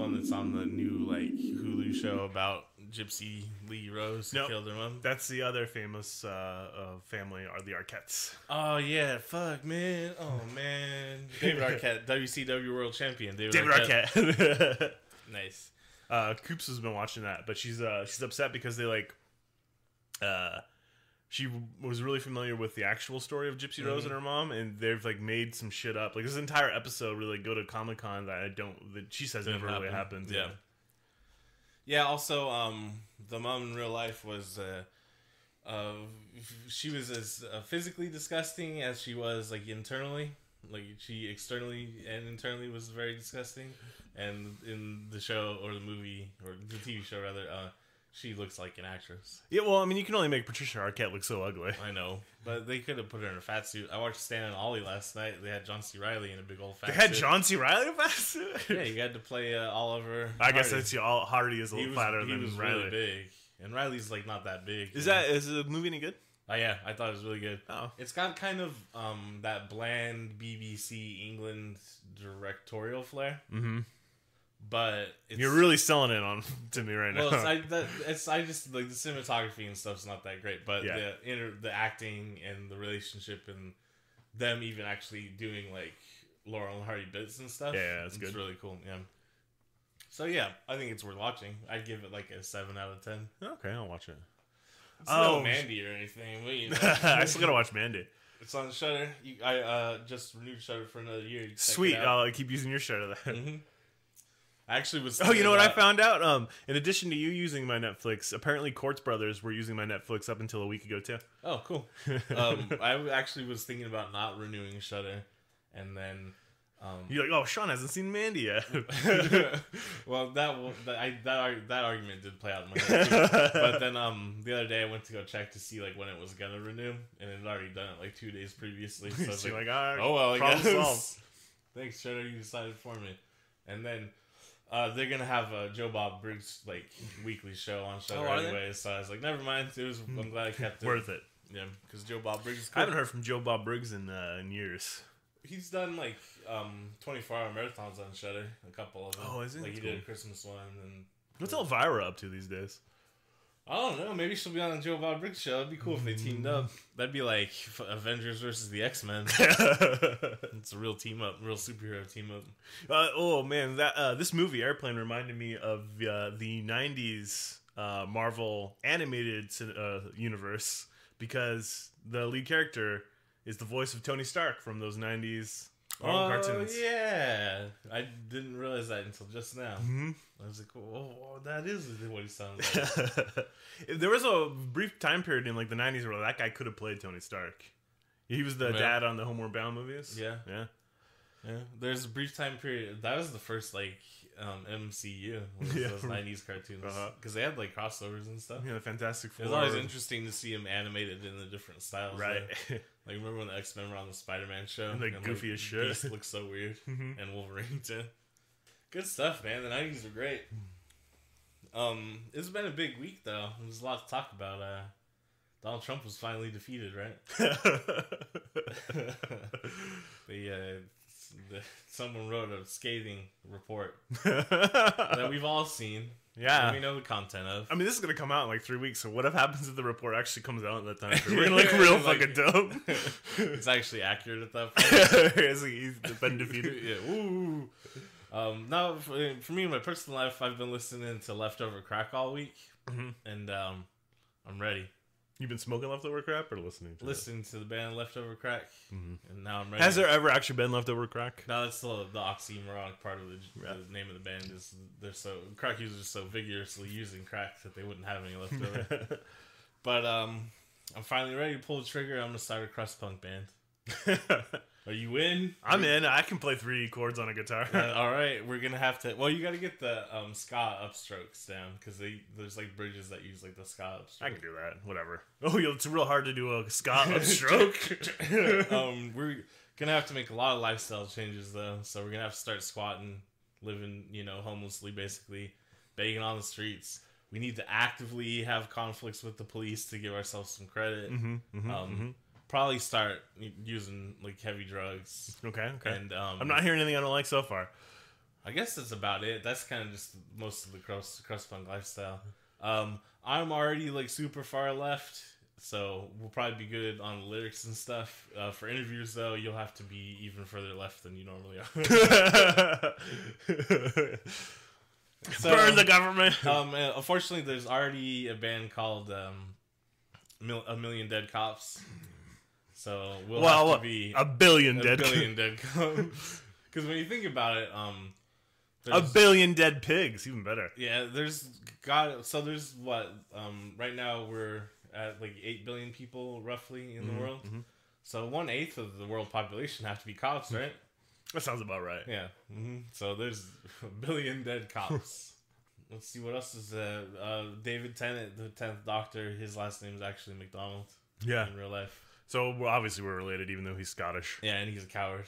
one that's on the new like Hulu show about Gypsy Lee Rose who killed her mom? That's the other famous family, are the Arquettes. Oh yeah, fuck man. Oh man, David Arquette, WCW World Champion. David Arquette. Nice. Coops has been watching that, but she's upset because they like. She was really familiar with the actual story of Gypsy Rose and her mom, and they've like made some shit up. Like this entire episode really go to Comic-Con that she says never really happened. Yeah. Yeah. Also, the mom in real life was, she was as physically disgusting as she was like internally. Like she externally and internally was very disgusting, and in the show or the movie or the TV show rather, she looks like an actress. Yeah, well, I mean, you can only make Patricia Arquette look so ugly. I know, but they could have put her in a fat suit. I watched Stan and Ollie last night. They had John C. Reilly in a big old fat suit. They had John C. Reilly in a fat suit? Yeah, you had to play Oliver I guess that's Hardy is a little fatter than Reilly. He was really big, and Riley's like not that big. Is the movie any good? Oh yeah, I thought it was really good. Oh, it's got kind of that bland BBC England directorial flair. Mm-hmm. But you're really selling it on to me right now. Well, I just like the cinematography and stuff's not that great, but the acting and the relationship and them even actually doing like Laurel and Hardy bits and stuff. Yeah, it's good. It's really cool. Yeah. So yeah, I think it's worth watching. I'd give it like a 7 out of 10. Okay, I'll watch it. It's no Mandy or anything. But, you know. I still gotta watch Mandy. It's on Shudder. I just renewed Shudder for another year. Sweet. I'll keep using your Shudder then. Mm-hmm. I actually was. Oh, you know what I found out? In addition to you using my Netflix, apparently Quartz Brothers were using my Netflix up until a week ago too. Oh, cool. I actually was thinking about not renewing Shudder, and then you're like, oh, Sean hasn't seen Mandy yet. Well, that argument did play out in my head too. But then the other day I went to go check to see like when it was gonna renew, and it had already done it like 2 days previously. So I was like, oh well, I guess. Solved. Thanks, Shudder, you decided for me. And then they're gonna have a Joe Bob Briggs like weekly show on Shudder anyway. So I was like, never mind. I'm glad I kept it. Worth it. Yeah, because Joe Bob Briggs is cool. I haven't heard from Joe Bob Briggs in years. He's done like 24-hour marathons on Shudder, a couple of them. Oh, is he? Like he did a Christmas one. And what's Elvira up to these days? I don't know. Maybe she'll be on the Joe Bob Briggs show. It'd be cool if they teamed up. That'd be like Avengers versus the X-Men. It's a real team up, real superhero team up. Oh man, that this movie Airplane reminded me of the '90s Marvel animated universe, because the lead character is the voice of Tony Stark from those '90s cartoons. Yeah, I didn't realize that until just now. Mm-hmm. I was like, "Oh, that is what he sounds like." There was a brief time period in like the '90s where that guy could have played Tony Stark. He was the dad on the Homeward Bound movies. Yeah. There's a brief time period. That was the first like MCU, those '90s cartoons, because they had like crossovers and stuff. Yeah, the Fantastic Four. It was always interesting to see them animated in the different styles, right? Like remember when the X-Men were on the Spider-Man show? And like goofy as shit. Beast looks so weird, and Wolverine too. Good stuff, man. The '90s are great. It's been a big week though. There's a lot to talk about. Donald Trump was finally defeated, right? Someone wrote a scathing report that we've all seen. Yeah. And we know the content of. I mean, this is going to come out in like 3 weeks, so what happens if the report actually comes out at that time? We're going to look real fucking dumb. It's actually accurate at that point. He's been defeated. Yeah. Ooh. Now, for me in my personal life, I've been listening to Leftover Crack all week, and I'm ready. You've been smoking leftover crap or listening to the band Leftover Crack, and now I'm ready. Has there ever actually been leftover crack? No, that's the oxymoronic part of the name of the band is crack users are so vigorously using crack that they wouldn't have any leftover. But I'm finally ready to pull the trigger. I'm gonna start a crust punk band. Are you in? I'm in. I can play 3 chords on a guitar. All right, we're gonna have to. Well, you got to get the ska upstrokes down, because there's like bridges that use like the ska upstroke. I can do that. Whatever. Oh, it's real hard to do a ska upstroke. We're gonna have to make a lot of lifestyle changes though. So we're gonna have to start squatting, living, homelessly, basically, begging on the streets. We need to actively have conflicts with the police to give ourselves some credit. Probably start using like heavy drugs. Okay. And I'm not hearing anything I don't like so far. I guess that's about it. That's kind of just most of the crust punk lifestyle. I'm already like super far left, so we'll probably be good on the lyrics and stuff. For interviews, though, you'll have to be even further left than you normally are. So, burn the government. Unfortunately, there's already a band called A Million Dead Cops. So we'll have to be a billion dead cops. Because when you think about it, a billion dead pigs, even better. Yeah, there's what? Right now we're at like 8 billion people roughly in the world. Mm-hmm. So 1/8 of the world population have to be cops, right? That sounds about right. Yeah. Mm-hmm. So there's a billion dead cops. Let's see what else is David Tennant, the 10th Doctor. His last name is actually McDonald. Yeah, in real life. So obviously we're related, even though he's Scottish. Yeah, and he's a coward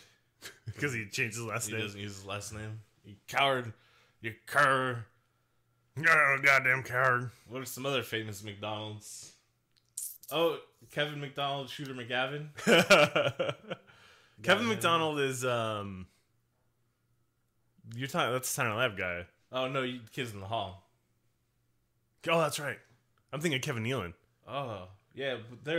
because he changed his last name. He doesn't use his last name. You coward. You cur. Oh, goddamn coward. What are some other famous McDonald's? Oh, Kevin McDonald, Shooter McGavin. Kevin McDonald is you're talking. That's the Saturday Night Live guy. Oh no, Kids in the Hall. Oh, that's right. I'm thinking Kevin Nealon. Oh yeah, but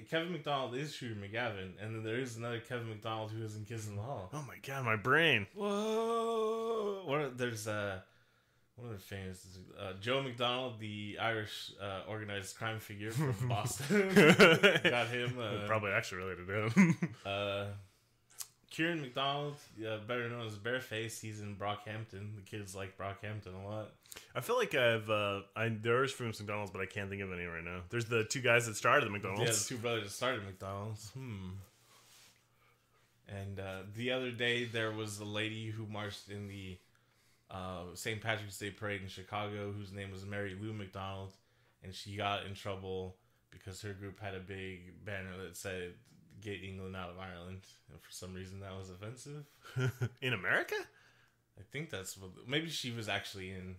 Kevin McDonald is Shooter McGavin, and then there is another Kevin McDonald who is in Kids in the Hall. Oh my god, my brain. Whoa! There's one of the famous Joe McDonald, the Irish organized crime figure from Boston. Got him. Probably actually related to him. Kieran McDonald, better known as Bareface, he's in Brockhampton. The kids like Brockhampton a lot. I feel like there's famous McDonald's, but I can't think of any right now. There's the two guys that started the McDonald's. Yeah, the two brothers that started McDonald's. And the other day, there was a lady who marched in the St. Patrick's Day Parade in Chicago, whose name was Mary Lou McDonald, and she got in trouble because her group had a big banner that said "Get England out of Ireland," and for some reason that was offensive. In America? I think that's what. Maybe she was actually in.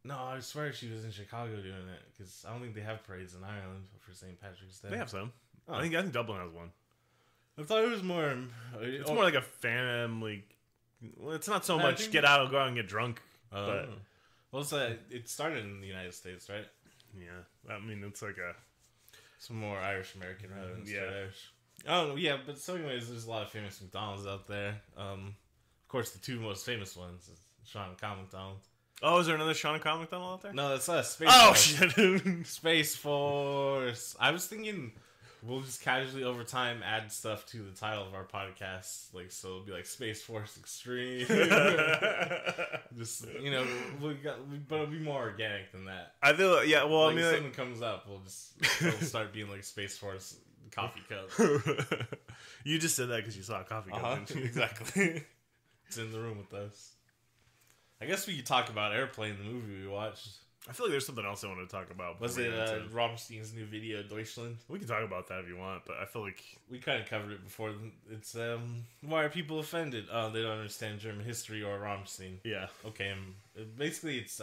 No, I swear she was in Chicago doing it, because I don't think they have parades in Ireland for St. Patrick's Day. They have some. Oh. I think Dublin has one. I thought it was more. It's more like a family. Well, it's not so much go out and get drunk. But well, it started in the United States, right? Yeah, I mean it's like some more Irish American rather than Irish. Oh yeah, but so anyways, there's a lot of famous McDonald's out there. Of course, the two most famous ones is Sean and Kyle McDonald. Oh, is there another Sean and Kyle McDonald out there? No, that's us. Space Force. Shit! Space Force. I was thinking we'll just casually over time add stuff to the title of our podcast, like so it'll be like Space Force Extreme. Just but it'll be more organic than that. I feel well. Like, I mean, if something comes up, it'll start being like Space Force coffee cup. You just said that because you saw a coffee cup. Exactly. It's in the room with us. I guess we could talk about Airplane, the movie we watched. I feel like there's something else I want to talk about. Was it Roberstein's new video, Deutschland? We can talk about that if you want, but I feel like we kind of covered it before. It's why are people offended? Oh, they don't understand German history or Rammstein. Yeah. Okay. Basically, it's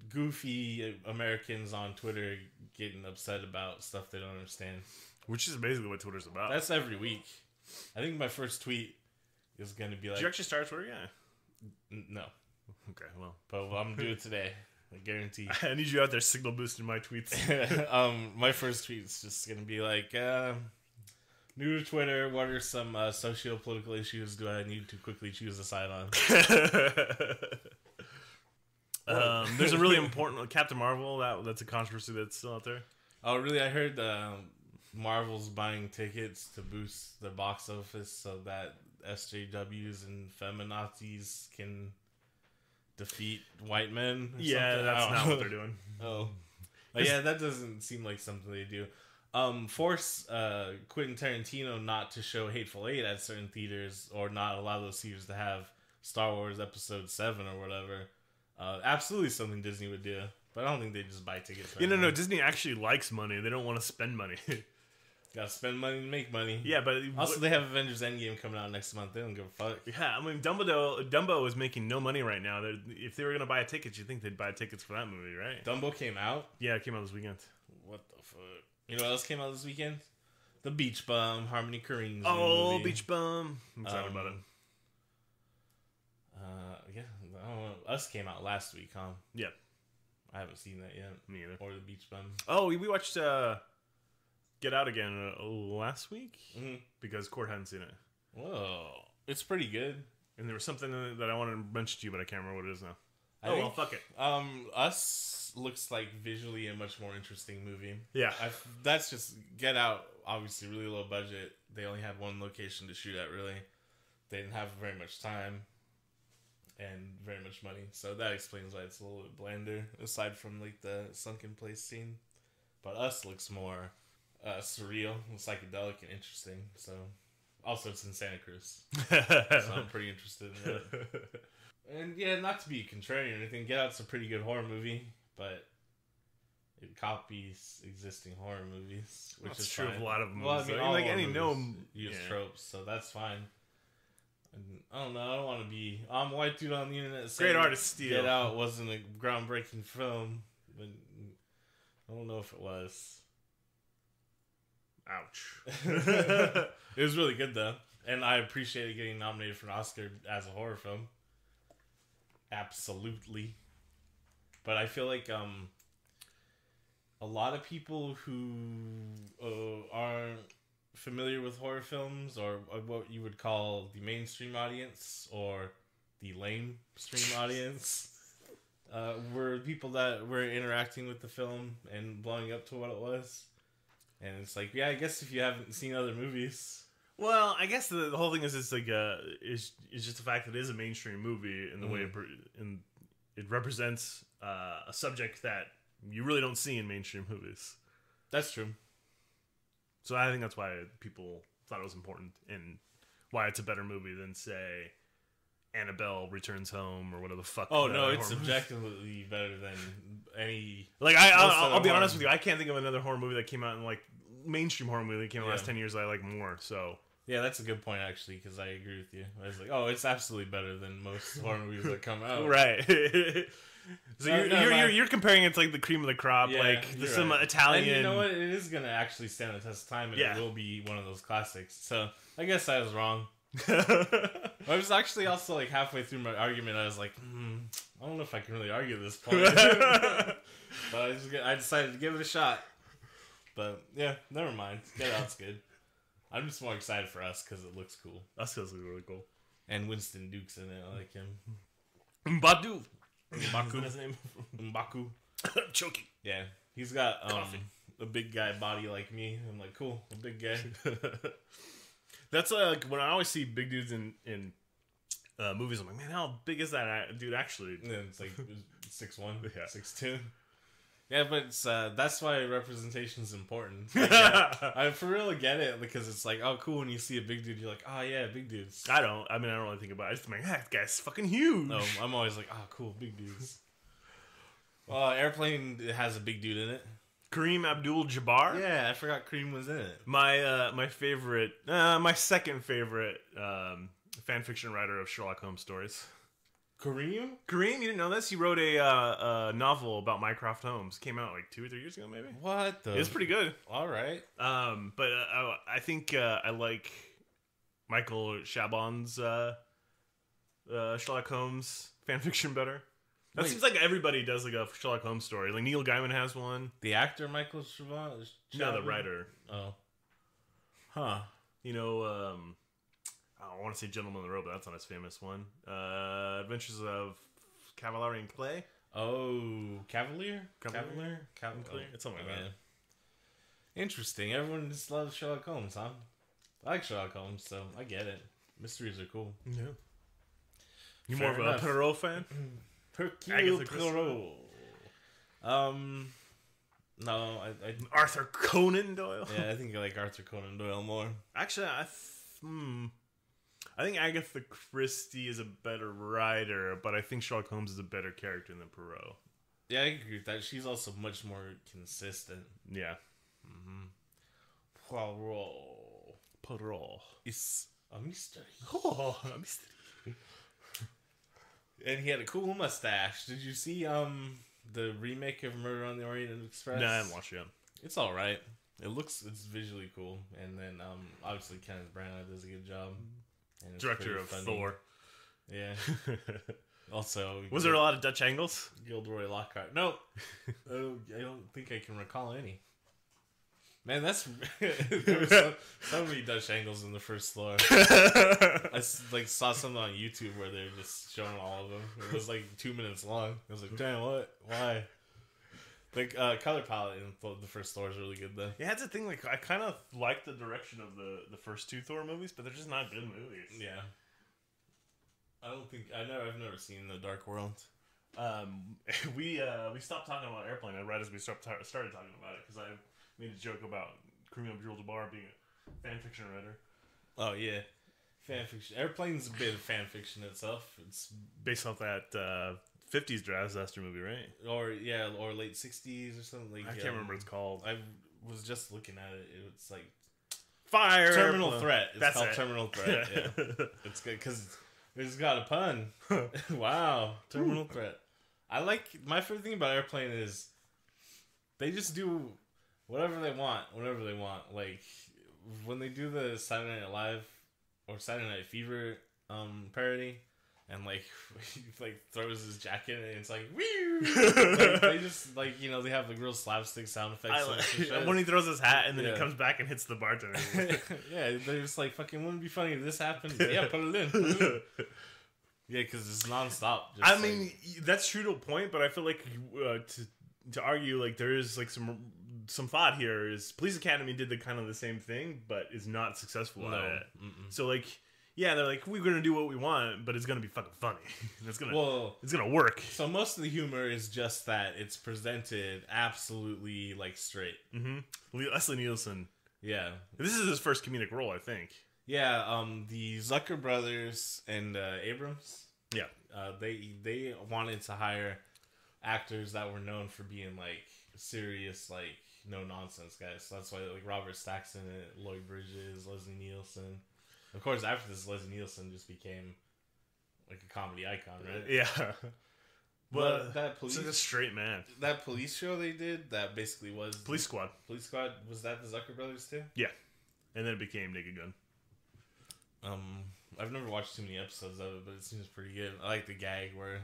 goofy Americans on Twitter getting upset about stuff they don't understand. Which is basically what Twitter's about. That's every week. I think my first tweet is going to be like... Did you actually start Twitter? Yeah. No. Okay, well. But I'm going to do it today. I guarantee. I need you out there signal boosting my tweets. My first tweet is just going to be like, new to Twitter, what are some socio-political issues do I need to quickly choose a side on? There's a really important Captain Marvel. That's a controversy that's still out there. Oh, really? I heard Marvel's buying tickets to boost the box office so that SJWs and feminazis can defeat white men. Yeah, that's not what they're doing. Oh, yeah, that doesn't seem like something they do. Force Quentin Tarantino not to show Hateful Eight at certain theaters, or not allow those theaters to have Star Wars Episode 7 or whatever. Absolutely something Disney would do, but I don't think they just buy tickets. Right no. Disney actually likes money. They don't want to spend money. Gotta spend money to make money. Yeah, but also they have Avengers Endgame coming out next month. They don't give a fuck. Yeah, I mean Dumbo is making no money right now. If they were gonna buy tickets, you think they'd buy tickets for that movie, right? Dumbo came out. Yeah, it came out this weekend. What the fuck? You know what else came out this weekend? The Beach Bum, Harmony Korine's movie. movie. Beach Bum. I'm excited about it. Yeah, I don't know. Us came out last week, huh? Yeah. I haven't seen that yet. Me either. Or The Beach Bum. Oh, we watched Get Out again last week because Court hadn't seen it. Whoa, it's pretty good. And there was something that I wanted to mention to you, but I can't remember what it is now. Well, fuck it. Us looks like visually a much more interesting movie. Yeah. That's just Get Out, obviously really low budget. They only had one location to shoot at, really. They didn't have very much time and very much money. So that explains why it's a little bit blander, aside from like the sunken place scene. But Us looks more surreal, psychedelic, and interesting. So also it's in Santa Cruz. So I'm pretty interested in that. And yeah, not to be contrarian or anything, Get Out's a pretty good horror movie, but it copies existing horror movies, which is true fine. of a lot of movies. Well, I mean, all like any use tropes, so that's fine. And I don't know. I don't want to be. I'm a white dude on the internet saying great artist steal. Get Out wasn't a groundbreaking film, but I don't know if it was. Ouch. It was really good though, and I appreciated getting nominated for an Oscar as a horror film. Absolutely. But I feel like a lot of people who aren't familiar with horror films, or what you would call the mainstream audience or the lamestream audience, were people that were interacting with the film and blowing up to what it was. And it's like, yeah, I guess if you haven't seen other movies. Well, I guess the whole thing is it's like is just the fact that it is a mainstream movie in the way it represents a subject that you really don't see in mainstream movies. That's true. So I think that's why people thought it was important and why it's a better movie than, say, Annabelle Returns Home or whatever the fuck. Oh no, it's objectively better than any. Like I'll be honest with you, I can't think of another horror movie that came out in like mainstream horror movie that came out in the last 10 years that I like more. So yeah, that's a good point actually, because I agree with you. I was like, oh, it's absolutely better than most horror movies that come out. Right. So you're comparing it to like the cream of the crop, like some Italian. And you know what? It is gonna actually stand the test of time, and it will be one of those classics. So I guess I was wrong. I was actually also like halfway through my argument. I was like, I don't know if I can really argue this point. But I decided to give it a shot. But yeah, never mind. Get Out's good. I'm just more excited for Us because it looks cool. Us looks really cool. And Winston Duke's in it. I like him. Mbadu. Mbaku. His name? Mbaku. Choking. Yeah. He's got a big guy body like me. I'm like, cool. A big guy. That's like when I always see big dudes in movies. I'm like, man, how big is that dude actually? Yeah, it's like 6'1", 6'2". Yeah, but it's, that's why representation is important. Like, I for real get it, because it's like, oh, cool. When you see a big dude, you're like, oh yeah, big dudes. I don't really think about it. I just think, that guy's fucking huge. No, I'm always like, oh, cool, big dudes. Well, Airplane has a big dude in it. Kareem Abdul-Jabbar. Yeah, I forgot Kareem was in it. My favorite, my second favorite fan fiction writer of Sherlock Holmes stories. Kareem? You didn't know this? He wrote a novel about Mycroft Holmes. Came out like 2 or 3 years ago, maybe. What the? It's pretty good. All right. But I think I like Michael Chabon's Sherlock Holmes fanfiction better. That seems like everybody does like a Sherlock Holmes story. Like Neil Gaiman has one. The actor Michael Chabon? No, the writer. Oh. Huh. You know, I want to say Gentleman on the Road, but that's not his famous one. Adventures of Cavalier and Clay. Oh, Cavalier? Cavalier? It's something like that. Interesting. Everyone just loves Sherlock Holmes, huh? I like Sherlock Holmes, so I get it. Mysteries are cool. Yeah. You more of a Poirot fan? Hercule Poirot. No, I Arthur Conan Doyle. Yeah, I think I like Arthur Conan Doyle more. Actually, I think Agatha Christie is a better writer, but I think Sherlock Holmes is a better character than Poirot. Yeah, I agree with that. She's also much more consistent. Yeah. Poirot is a mystery. Oh, a mystery. And he had a cool mustache. Did you see the remake of Murder on the Orient Express? No, I haven't watched it yet. It's all right. It's visually cool, and then obviously Kenneth Branagh does a good job. And Director of Thor. Yeah. Also, was there a lot of Dutch angles? Gilderoy Lockhart. No, I don't think I can recall any. Man, there was so many Dutch angles in the first floor. I saw something on YouTube where they're just showing all of them. It was like 2 minutes long. I was like, damn, what? Why? The color palette in the first Thor is really good, though. Yeah, that's the thing. Like, I kind of like the direction of the first 2 Thor movies, but they're just not good movies. Yeah. I've never seen The Dark World. We stopped talking about Airplane right as we started talking about it, because I made a joke about Kareem Abdul-Jabbar being a fan fiction writer. Oh yeah, fan fiction. Airplane's a bit of fan fiction itself. It's based off that 50s disaster movie, right? Or late 60s or something. Like I can't remember what it's called. I was just looking at it. It's like Fire Terminal Threat. It's That's called it. Terminal Threat. Yeah, it's good because it's got a pun. Wow, Terminal Threat. I like my favorite thing about Airplane is they just do whatever they want, whenever they want. Like when they do the Saturday Night Live or Saturday Night Fever parody, and like he like throws his jacket and it's like woo. Like, they just like they have like real slapstick sound effects. When he throws his hat and then it comes back and hits the bartender. Yeah, they're just like fucking. Wouldn't it be funny if this happened? Yeah, put it in. Put it in. Yeah, because it's nonstop. I mean, that's true to a point, but I feel like to argue like there is like some thought here is Police Academy did the same thing, but is not successful at it. So like, yeah, they're like, we're gonna do what we want, but it's gonna be fucking funny. It's gonna work. So most of the humor is just that it's presented absolutely like straight. Leslie Nielsen. Yeah, this is his first comedic role, I think. Yeah, the Zucker brothers and Abrams. Yeah, they wanted to hire actors that were known for being like serious, like no nonsense guys. So that's why like Robert Stack's in it, Lloyd Bridges, Leslie Nielsen. Of course, after this, Leslie Nielsen just became like a comedy icon, right? Yeah. But that police, like a straight man. That police show they did, that basically was Police Squad. Police Squad, was that the Zucker brothers too? Yeah, and then it became Naked Gun. I've never watched too many episodes of it, but it seems pretty good. I like the gag where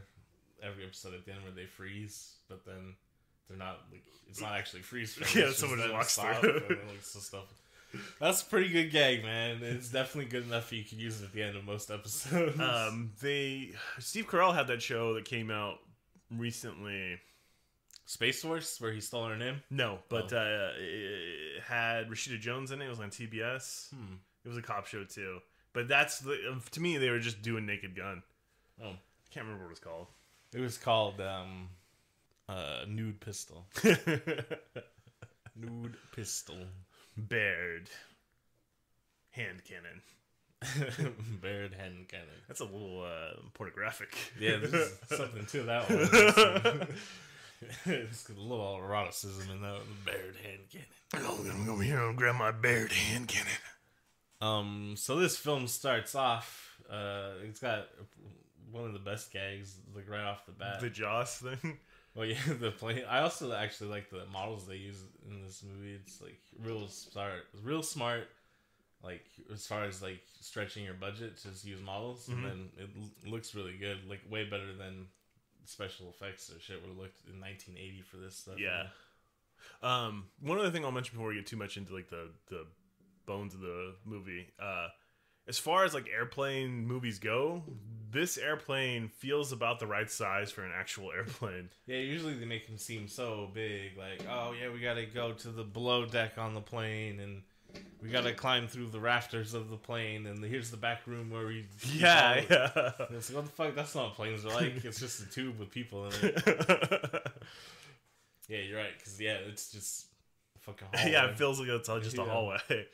every episode at the end where they freeze, but then they're not like it's not actually freeze frame. Yeah, someone just walks through. And like, so stuff. That's a pretty good gag, man. It's definitely good enough you could use it at the end of most episodes. Steve Carell had that show that came out recently. Space Force, where he stole her name? No, but it had Rashida Jones in it. It was on TBS. It was a cop show too. But that's to me, they were just doing Naked Gun. Oh, I can't remember what it was called. It was called Nude Pistol. Nude Pistol. Bared Hand Cannon. Bared Hand Cannon. That's a little pornographic. Yeah, there's something to that one. There's a little eroticism in that bared hand cannon. I'm gonna go over here and grab my bared hand cannon. So this film starts off. It's got one of the best gags, like right off the bat. The Joss thing. Well, yeah, the plane. I also actually like the models they use in this movie. It's like real smart. Like as far as like stretching your budget, just use models, and then it looks really good. Like way better than special effects or shit would have looked in 1980 for this stuff. Yeah. One other thing I'll mention before we get too much into like the bones of the movie. As far as like airplane movies go, this airplane feels about the right size for an actual airplane. Yeah, usually they make them seem so big, like, oh yeah, we gotta go to the below deck on the plane, and we gotta climb through the rafters of the plane, and here's the back room where we... Yeah. It's like, what the fuck, that's not what planes are like. It's just a tube with people in it. Yeah, you're right, because yeah, it's just a fucking hallway. Yeah, it feels like it's just a hallway.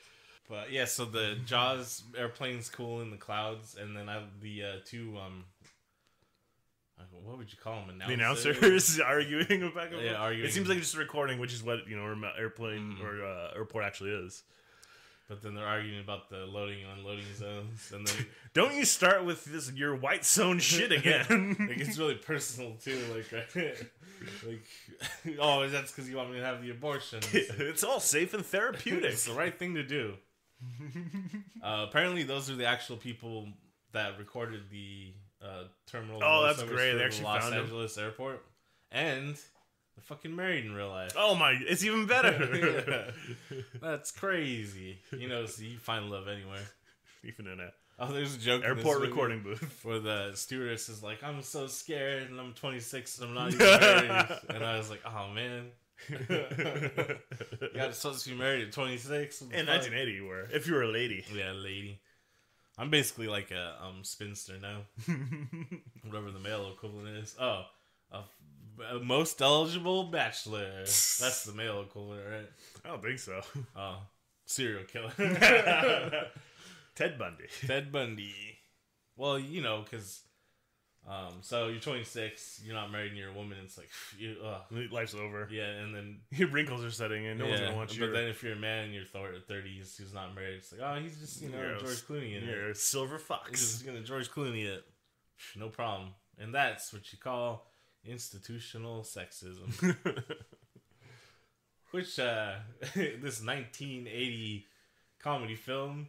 But yeah, so the Jaws airplane's cool in the clouds, and then the two what would you call them? The announcers arguing about it. Yeah, arguing. It seems like just a recording, which is what airplane or airport actually is. But then they're arguing about the loading and unloading zones, and then don't you start with this your white zone shit again? Like it's really personal too, like oh, that's because you want me to have the abortion. It's all safe and therapeutic. It's the right thing to do. Apparently, those are the actual people that recorded the terminal. Oh, that's great. They actually Los found him. Angeles airport, and they're fucking married in real life. Oh my! It's even better. Yeah. That's crazy. You know, so you find love anywhere, even in a there's a joke airport in this recording booth where the stewardess is like, "I'm so scared, and I'm 26, and I'm not even married." And I was like, "Oh man." You got supposed to be married at 26 in 1980. You were, if you were a lady. Yeah, lady. I'm basically like a spinster now. Whatever the male equivalent is. Oh, a most eligible bachelor. That's the male equivalent, right? I don't think so. Oh, serial killer. Ted Bundy. Ted Bundy. Well, you know, because so you're 26, you're not married, and you're a woman. It's like life's over. Yeah, and then your wrinkles are setting in. No one's gonna want you. But then if you're a man and you're 30s who's not married, it's like, oh, he's just George Clooney in it. Silver fox. He's just gonna George Clooney it. No problem. And that's what you call institutional sexism. Which this 1980 comedy film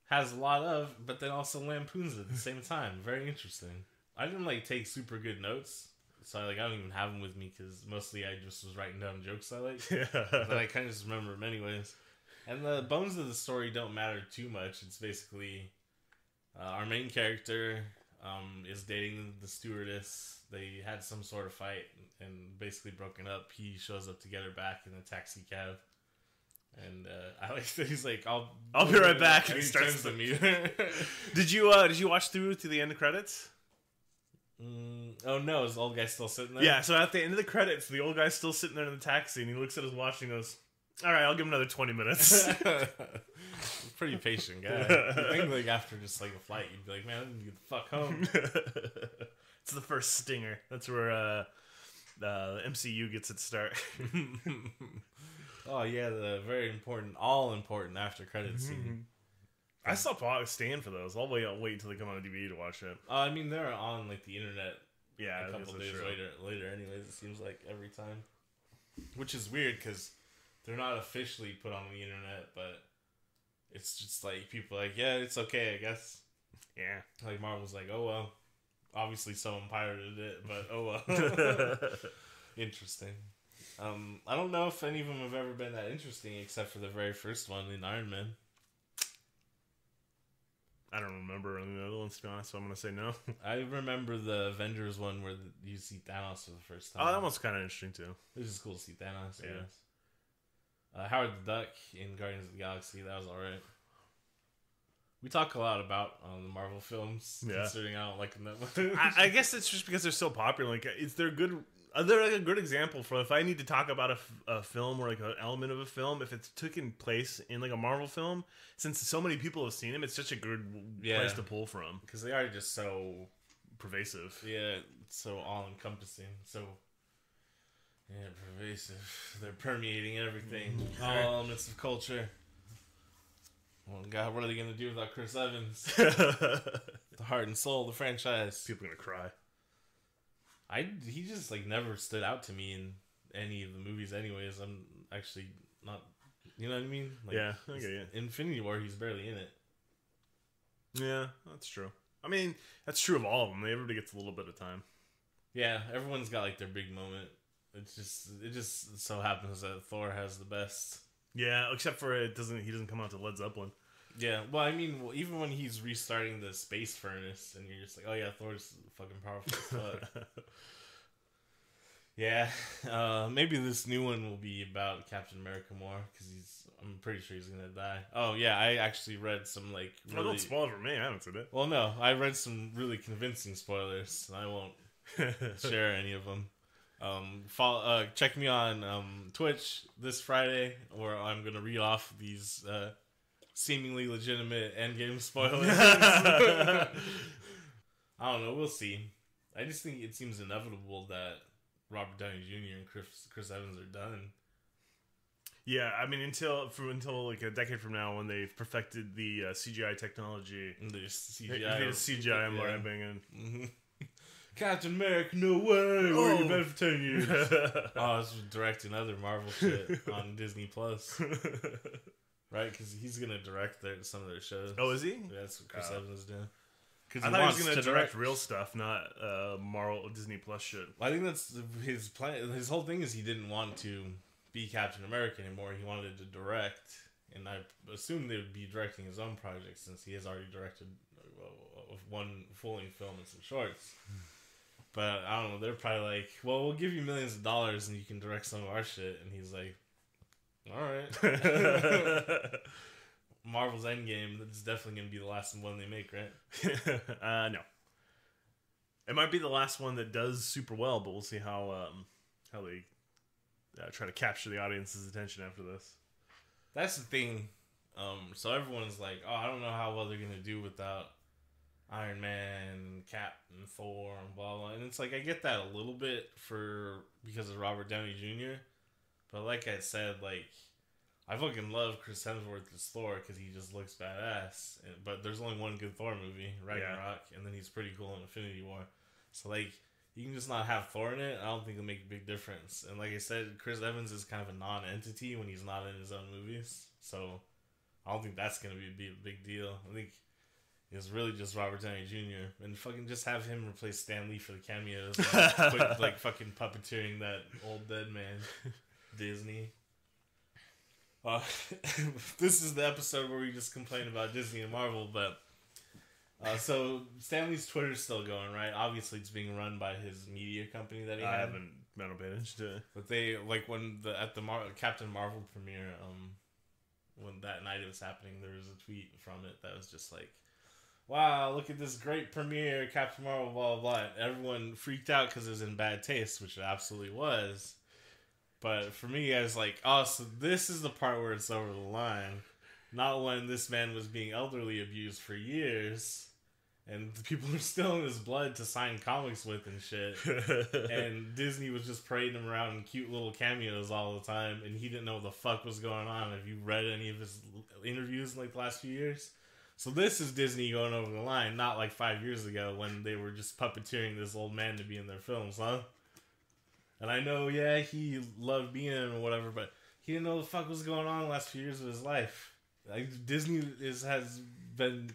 has a lot of, but then also lampoons it at the same time. Very interesting. I didn't take super good notes, so I don't even have them with me because mostly I just was writing down jokes I like. Yeah. But I kind of just remember them anyways. And the bones of the story don't matter too much. It's basically our main character is dating the stewardess. They had some sort of fight and basically broken up. He shows up to get her back in a taxi cab. And I like that he's like, I'll be right back. And he starts the meter. Did you watch through to the end of credits? Oh no, is the old guy still sitting there? Yeah, so at the end of the credits, the old guy's still sitting there in the taxi, and he looks at his watch and goes, "All right, I'll give him another 20 minutes." Pretty patient guy. I think after just a flight, you'd be like, "Man, I need to get the fuck home." It's the first stinger. That's where the MCU gets its start. Oh yeah, the very important, all important after credits scene. I still stand for those. I'll wait until they come on DVD to watch it. I mean, they're on the internet. Yeah, a couple days later. Anyways, it seems like every time, which is weird because they're not officially put on the internet, but it's just people yeah, it's okay, I guess. Yeah, Marvel's oh well. Obviously, someone pirated it, but oh well. Interesting. I don't know if any of them have ever been that interesting, except for the very first one in Iron Man. I don't remember any other ones, to be honest, so I'm going to say no. I remember the Avengers one where you see Thanos for the first time. Oh, that one's kind of interesting, too. It was just cool to see Thanos, I guess. Howard the Duck in Guardians of the Galaxy, that was alright. We talk a lot about the Marvel films, considering I don't like them that much. I guess it's just because they're so popular. Is there good... Are there a good example for if I need to talk about a film or an element of a film, if it's taken place in a Marvel film, since so many people have seen them, it's such a good place to pull from. Because they are just so pervasive. Yeah, so all-encompassing. So, pervasive. They're permeating everything. All elements of culture. Oh God, what are they going to do without Chris Evans? The heart and soul of the franchise. People are going to cry. He just never stood out to me in any of the movies anyways. I'm actually not, you know what I mean? Yeah, I get you. Infinity War, he's barely in it. Yeah, that's true. I mean, that's true of all of them. Everybody gets a little bit of time. Yeah, everyone's got their big moment. It just so happens that Thor has the best. Yeah, except for he doesn't come out to Led Zeppelin. Yeah, well, I mean, even when he's restarting the space furnace, and you're just oh yeah, Thor's fucking powerful as fuck. Yeah, maybe this new one will be about Captain America more, because I'm pretty sure he's gonna die. Oh yeah, I actually read some really... don't spoil it for me, I haven't said it. Well, no, I read some really convincing spoilers, and I won't share any of them. Check me on Twitch this Friday, where I'm gonna read off these seemingly legitimate Endgame spoilers. I don't know. We'll see. I just think it seems inevitable that Robert Downey Jr. and Chris Evans are done. Yeah, I mean until a decade from now, when they've perfected the CGI technology. The CGI. CGI I'm banging. Mm-hmm. Captain America, no way! Where you been for 10 years? I was directing other Marvel shit on Disney Plus. Right, because he's gonna direct some of their shows. Oh, is he? Yeah, that's what Chris Evans is doing. I thought he was going to direct real stuff, not Marvel Disney Plus shit. I think that's his plan. His whole thing is he didn't want to be Captain America anymore. He wanted to direct, and I assumed they would be directing his own project since he has already directed one full-length film and some shorts. But I don't know. They're probably like, "Well, we'll give you millions of dollars and you can direct some of our shit." And he's like, "All right." Marvel's Endgame. That's definitely gonna be the last one they make, right? No. It might be the last one that does super well, but we'll see how they try to capture the audience's attention after this. That's the thing. So everyone's like, "Oh, I don't know how well they're gonna do without Iron Man, Cap, and Thor, and blah blah." And it's like I get that a little bit because of Robert Downey Jr. But like I said, like I fucking love Chris Hemsworth as Thor because he just looks badass. But there's only one good Thor movie, Ragnarok, and then he's pretty cool in Infinity War. So like you can just not have Thor in it. I don't think it'll make a big difference. And like I said, Chris Evans is kind of a non-entity when he's not in his own movies. So I don't think that's gonna be a big deal. I think it's really just Robert Downey Jr. and fucking just have him replace Stan Lee for the cameos, quit like fucking puppeteering that old dead man. Disney. This is the episode where we just complain about Disney and Marvel, but so Stan Lee's Twitter's still going, right? Obviously, it's being run by his media company that he had. I haven't been to it. But they like when at the Captain Marvel premiere, when that night it was happening, there was a tweet from it that was just like, "Wow, look at this great premiere, Captain Marvel, blah blah blah." And everyone freaked out because it was in bad taste, which it absolutely was. But for me, I was like, "Oh, so this is the part where it's over the line, not when this man was being elderly abused for years." And people are still in his blood to sign comics with and shit. And Disney was just parading him around in cute little cameos all the time. And he didn't know what the fuck was going on. Have you read any of his interviews in like the last few years? So this is Disney going over the line, not like 5 years ago when they were just puppeteering this old man to be in their films, huh? And I know, yeah, he loved being in or whatever, but he didn't know what the fuck was going on the last few years of his life. Like Disney has been...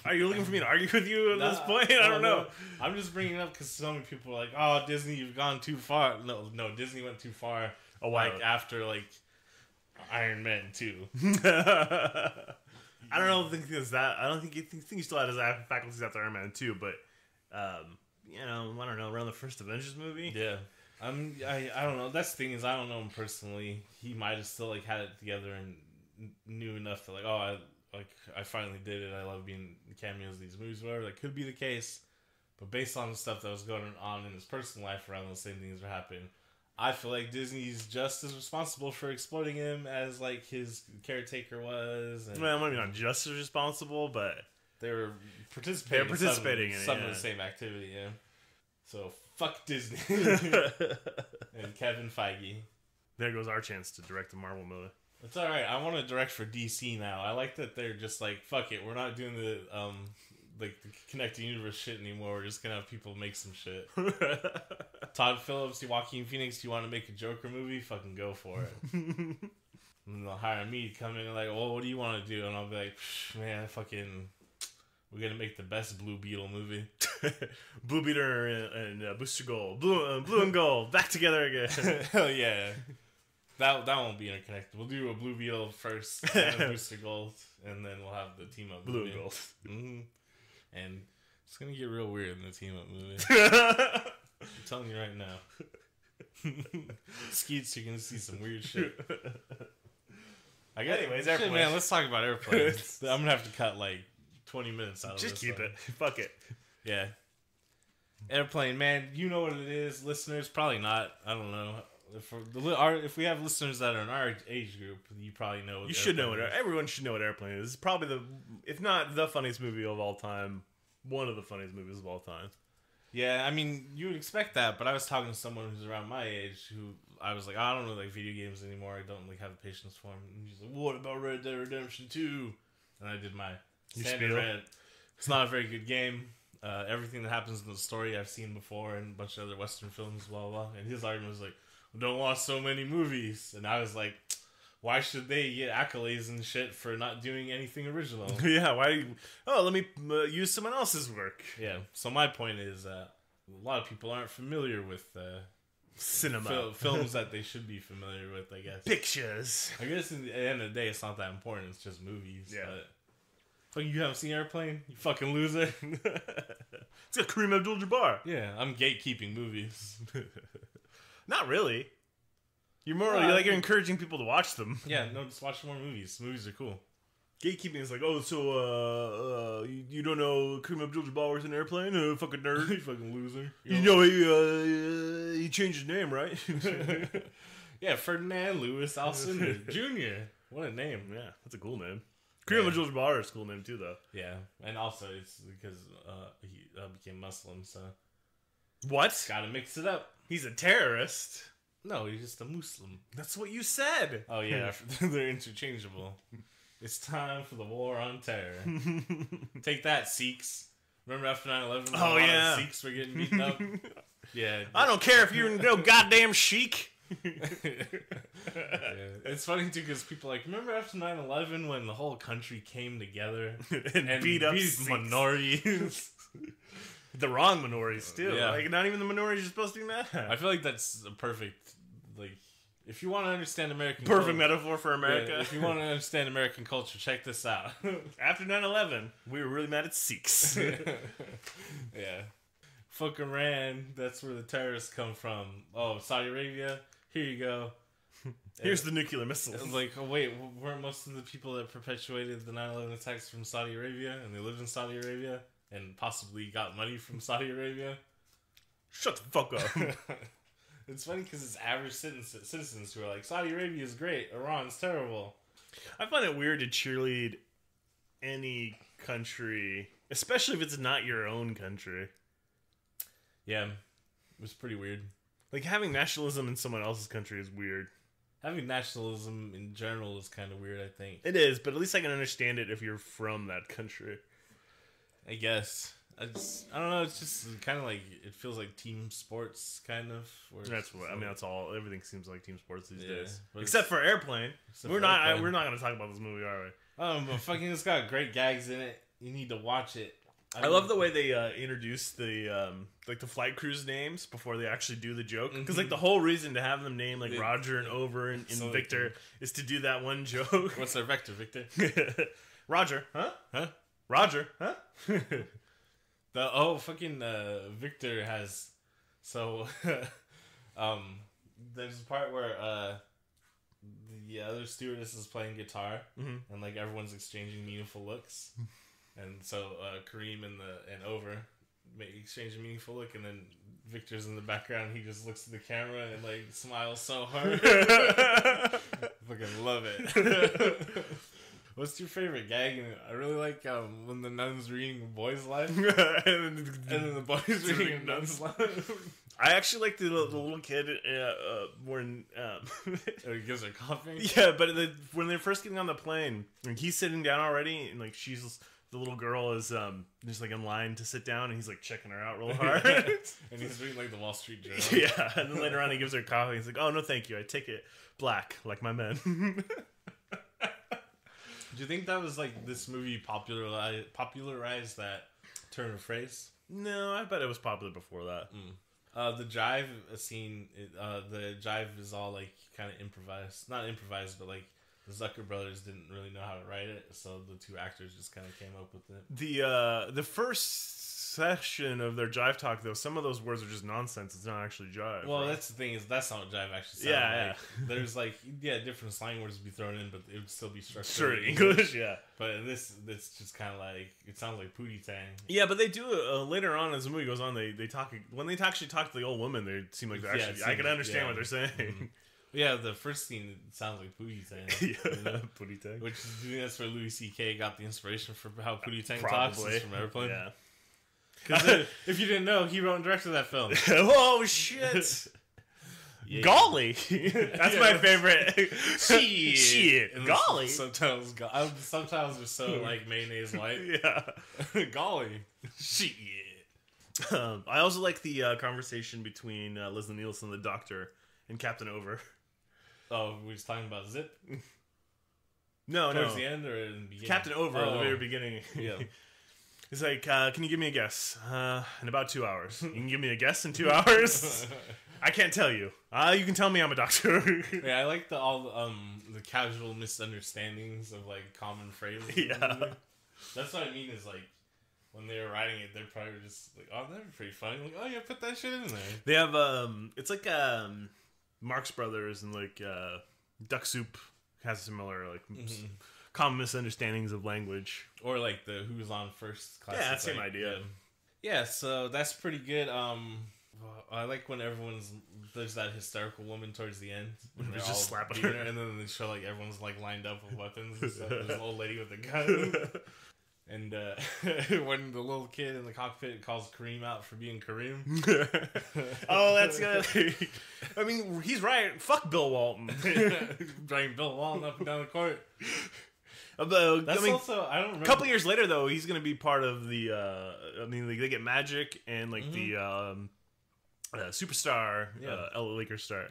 Are you looking for me to argue with you at this point? I don't know. I'm just bringing it up because so many people are like, "Oh, Disney, you've gone too far." No, Disney went too far. Oh, wow. Like after like Iron Man 2. I don't think it's that. I don't think he still had his faculties after Iron Man 2, but I don't know, around the first Avengers movie. Yeah. I don't know. That's the thing is I don't know him personally. He might have still like had it together and knew enough to like, I finally did it. I love being cameos in these movies, whatever. That could be the case. But based on the stuff that was going on in his personal life around those same things were happening, I feel like Disney's just as responsible for exploiting him as like his caretaker was. And well, maybe not just as responsible, but they were participating in some of the same activity, yeah. So fuck Disney. And Kevin Feige. There goes our chance to direct the Marvel movie. It's alright. I want to direct for DC now. I like that they're just like, fuck it. We're not doing the the connected universe shit anymore. We're just gonna have people make some shit. Todd Phillips, Joaquin Phoenix, do you want to make a Joker movie? Fucking go for it. And they'll hire me to come in and like, "Well, what do you want to do?" And I'll be like, "Man, we're gonna make the best Blue Beetle movie." Blue Beetle and Booster Gold. Blue and Gold. Back together again. Hell yeah. That won't be interconnected. We'll do a Blue Beetle first, and a Booster Gold, and then we'll have the team up Blue movie. and Gold. Mm-hmm. And it's gonna get real weird in the team up movie. I'm telling you right now. Skeets, you're gonna see some weird shit. Anyways, shit, man, let's talk about airplanes. I'm gonna have to cut like 20 minutes out of this. Just keep it. Fuck it. Yeah. Airplane, man, you know what it is. Listeners, probably not. I don't know. If we have listeners that are in our age group, you probably know what you should know what everyone should know what Airplane is. It's probably if not the funniest movie of all time, one of the funniest movies of all time. Yeah, I mean, you would expect that, but I was talking to someone who's around my age who I was like, I don't really like video games anymore. I don't like have the patience for them. And he's like, what about Red Dead Redemption 2? And I did my standard rant. It's not a very good game. Everything that happens in the story I've seen before in a bunch of other Western films, blah, blah. And his argument was like, don't watch so many movies. And I was like, why should they get accolades and shit for not doing anything original? Yeah, why? Let me use someone else's work. Yeah. So my point is, a lot of people aren't familiar with cinema films that they should be familiar with. I guess pictures. I guess at the end of the day, it's not that important. It's just movies. Yeah. But, fucking, you haven't seen Airplane? You fucking loser. It's got Kareem Abdul-Jabbar. Yeah, I'm gatekeeping movies. Not really. You're more you're encouraging people to watch them. Yeah, no, just watch more movies. Movies are cool. Gatekeeping is like, oh, so you don't know Kareem Abdul-Jabbar was in Airplane? Fucking nerd. You fucking loser. You know he changed his name, right? Yeah, Ferdinand Lewis Alcindor Jr. What a name. Yeah, that's a cool name. Kareem Abdul-Jabbar is a cool name too, though. Yeah, and also it's because he became Muslim, so what? Gotta mix it up. He's a terrorist. No, he's just a Muslim. That's what you said. Oh yeah, they're interchangeable. It's time for the war on terror. Take that, Sikhs. Remember after 9/11? Oh yeah, Sikhs were getting beaten up. Yeah, I don't care if you're no goddamn sheik. Yeah. It's funny too because people are like, remember after 9/11 when the whole country came together and beat up minorities. The wrong minorities too. Yeah. Like not even the minorities are supposed to be mad at. I feel like that's a perfect, like, if you want to understand American perfect metaphor for America. Yeah, if you want to understand American culture, check this out. After 9/11, we were really mad at Sikhs. Yeah. Fuck Iran, that's where the terrorists come from. Oh, Saudi Arabia, here you go. Here's the nuclear missiles. Like, oh wait, weren't most of the people that perpetuated the 9/11 attacks from Saudi Arabia, and they lived in Saudi Arabia, and possibly got money from Saudi Arabia? Shut the fuck up. It's funny because it's average citizens who are like, Saudi Arabia is great, Iran's terrible. I find it weird to cheerlead any country, especially if it's not your own country. Yeah, it was pretty weird. Like, having nationalism in someone else's country is weird. Having nationalism in general is kind of weird, I think. It is, but at least I can understand it if you're from that country. I guess. I don't know, it's just kind of like, it feels like team sports, kind of. That's what, I mean, that's all, everything seems like team sports these days. Except for Airplane. We're not going to talk about this movie, are we? But fucking, it's got great gags in it. You need to watch it. I love the way they introduce the like the flight crews names before they actually do the joke, because like the whole reason to have them name like Roger and Over and so Victor is to do that one joke. What's their vector, Victor? Roger, huh? Huh? Roger, huh? Victor has there's a part where the other stewardess is playing guitar, and like everyone's exchanging meaningful looks. And so Kareem and Over exchange a meaningful look, and then Victor's in the background. He just looks at the camera and like smiles so hard. Fucking love it. What's your favorite gag? I really like when the nun's reading a boy's life, and then the boy's reading a nun's life. I actually like the little kid when he gives her coffee. Yeah, but when they're first getting on the plane, and he's sitting down already, and like the little girl is just like in line to sit down, and he's like checking her out real hard. And he's reading like the Wall Street Journal. Yeah, and then later on he gives her coffee. He's like, "Oh no, thank you. I take it black like my men." Do you think that was like this movie popularized that turn of phrase? No, I bet it was popular before that. The jive scene, the jive is all like kind of improvised. Not improvised, but like the Zucker brothers didn't really know how to write it, so the two actors just kind of came up with it. The first section of their jive talk, though, some of those words are just nonsense. It's not actually jive. Well, right? That's the thing, is that's not what jive actually sounds like. Yeah. There's like, different slang words would be thrown in, but it would still be structured sure, English, yeah. But this just kind of like, it sounds like Pootie Tang. Yeah, but they do later on as the movie goes on. They talk when they actually talk to the old woman. They seem like they're actually. I can understand what they're saying. Mm-hmm. Yeah, the first scene sounds like Pootie Tang. Yeah, Pootie Tang. Which that's where Louis C.K. got the inspiration for how Pootie Tang Probably. talks, is from Airplane. Yeah. Because if you didn't know, he wrote and directed that film. Oh shit! Yeah. Golly, that's my favorite. Shit, golly. Subtitles are so like mayonnaise white. Yeah, golly, shit. I also like the conversation between Leslie Nielsen, the doctor, and Captain Over. Oh, we was talking about Zip? No, Towards the end or in the beginning? Captain Over at the very beginning. Yeah. He's like, can you give me a guess? In about 2 hours. You can give me a guess in 2 hours? I can't tell you. You can tell me I'm a doctor. Yeah, I like all the casual misunderstandings of like common phrases. Yeah. That's what I mean is like when they were writing it, they're probably just like, oh, that'd be pretty funny. Like, oh yeah, put that shit in there. They have it's like Marx Brothers and like Duck Soup has similar like common misunderstandings of language. Or like the Who's On First class. Yeah, same idea. Yeah, so that's pretty good. I like when there's that hysterical woman towards the end. And they're just slapping her. And then they show like everyone's like lined up with weapons and stuff. There's an old lady with a gun. And when the little kid in the cockpit calls Kareem out for being Kareem. Oh, that's good. I mean, he's right. Fuck Bill Walton. Dragging Bill Walton up and down the court. That's also, I don't remember. A couple years later, though, he's going to be part of the, they get Magic and, like, the superstar, LA Lakers star.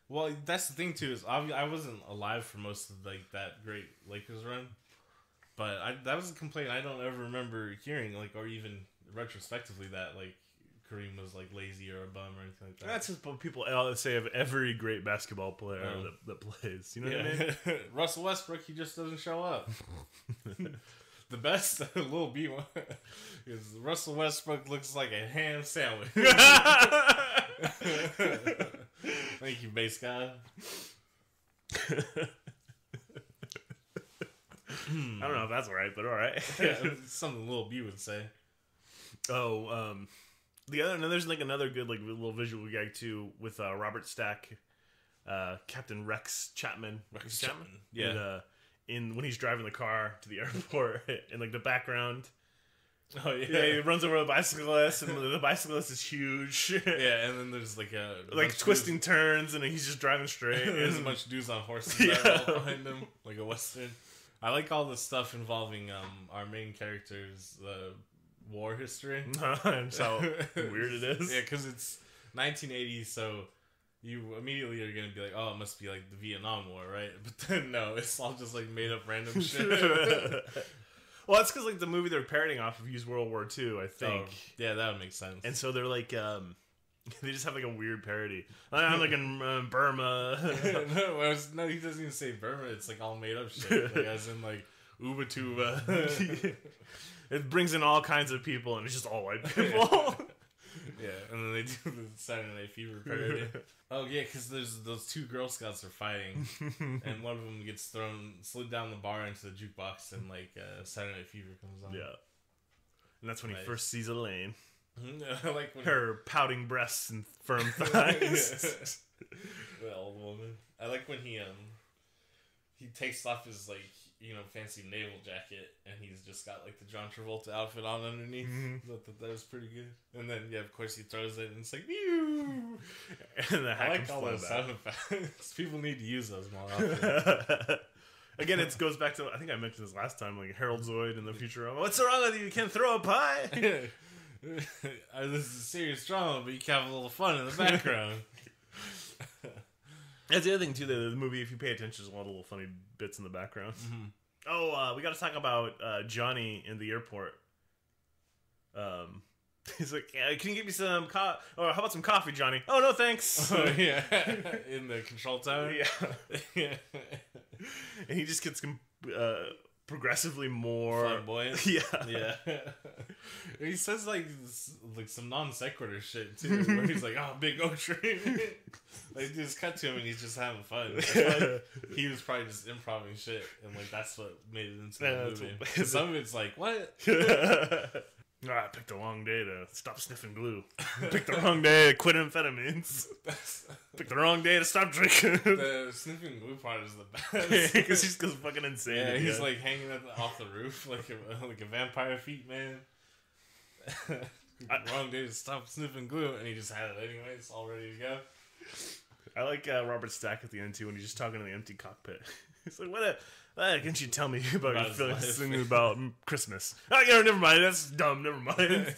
Well, that's the thing, too, is I wasn't alive for most of, like, that great Lakers run. But that was a complaint I don't ever remember hearing, like, or even retrospectively that, like, Kareem was, like, lazy or a bum or anything like that. That's just what people say of every great basketball player that plays. You know what I mean? Russell Westbrook, he just doesn't show up. The best little B one is Russell Westbrook looks like a ham sandwich. Thank you, base guy. I don't know if that's right, but all right. Yeah, something Lil B would say. Oh, there's like another good like little visual gag too with Robert Stack, Captain Rex Chapman. Rex Chapman. Yeah. In when he's driving the car to the airport, in like the background. Oh yeah. Yeah, he runs over a bicyclist, and the bicyclist is huge. Yeah, and then there's like twisting turns, and he's just driving straight. There's a bunch of dudes on horses that are behind him, like a western. I like all the stuff involving our main character's war history. And how weird it is. Yeah, because it's 1980, so you immediately are going to be like, oh, it must be like the Vietnam War, right? But then no, it's all just like made up random shit. Well, that's because like the movie they're parodying off of used World War II, I think. Yeah, that would make sense. And so they're like, they just have like a weird parody. I'm like in Burma. No, he doesn't even say Burma. It's like all made up shit. Like, as in like Ubatuba. It brings in all kinds of people, and it's just all white people. Yeah, and then they do the Saturday Night Fever parody. Oh yeah, because there's those two Girl Scouts are fighting, and one of them gets slid down the bar into the jukebox, and like Saturday Night Fever comes on. Yeah, and that's when he first sees Elaine. I like when her pouting breasts and firm thighs. The old woman. I like when he takes off his like fancy naval jacket and he's just got like the John Travolta outfit on underneath. That was pretty good. And then of course he throws it and it's like mew. And I like all those sound effects. People need to use those more often. Again, it goes back to I think I mentioned this last time, like Harold Zoid in the Futurama. What's wrong with you? You can't throw a pie. This is serious drama, but you can have a little fun in the background. That's the other thing too. The movie, if you pay attention, there's a lot of little funny bits in the background. Oh, we got to talk about Johnny in the airport. He's like, "Can you get me some coffee? Or how about some coffee, Johnny?" "Oh no, thanks." Oh, yeah, in the control tower. Yeah. And he just gets progressively more flamboyant. Yeah. He says like some non sequitur shit too, where he's like, "Oh, big oak tree." Like, just cut to him and he's just having fun. Like, he was probably just improvising shit, and like that's what made it into the movie. Some of it's like, what? I picked the wrong day to stop sniffing glue. Picked the wrong day to quit amphetamines. Picked the wrong day to stop drinking. The sniffing glue part is the best. Because he just goes fucking insane. Yeah, he's like hanging off the roof like a vampire feet man. Wrong day to stop sniffing glue, and he just had it anyway. It's all ready to go. I like Robert Stack at the end too when he's just talking to the empty cockpit. He's like, "What? Can't you tell me about your feelings about Christmas?" "Oh, yeah, never mind. That's dumb. Never mind."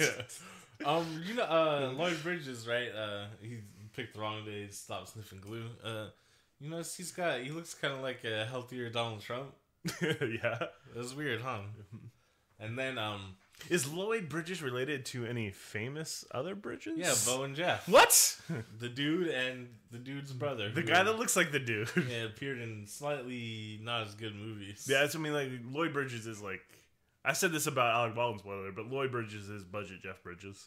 Yeah. Lloyd Bridges, right? He picked the wrong day to stop sniffing glue. You know, he looks kind of like a healthier Donald Trump. Yeah. It was weird, huh? And then, is Lloyd Bridges related to any famous other Bridges? Yeah, Bo and Jeff. What? The dude and the dude's brother. The guy that looks like the dude. Yeah, appeared in slightly not as good movies. Yeah, that's what I mean. Like, Lloyd Bridges is like... I said this about Alec Baldwin's brother, but Lloyd Bridges is budget Jeff Bridges.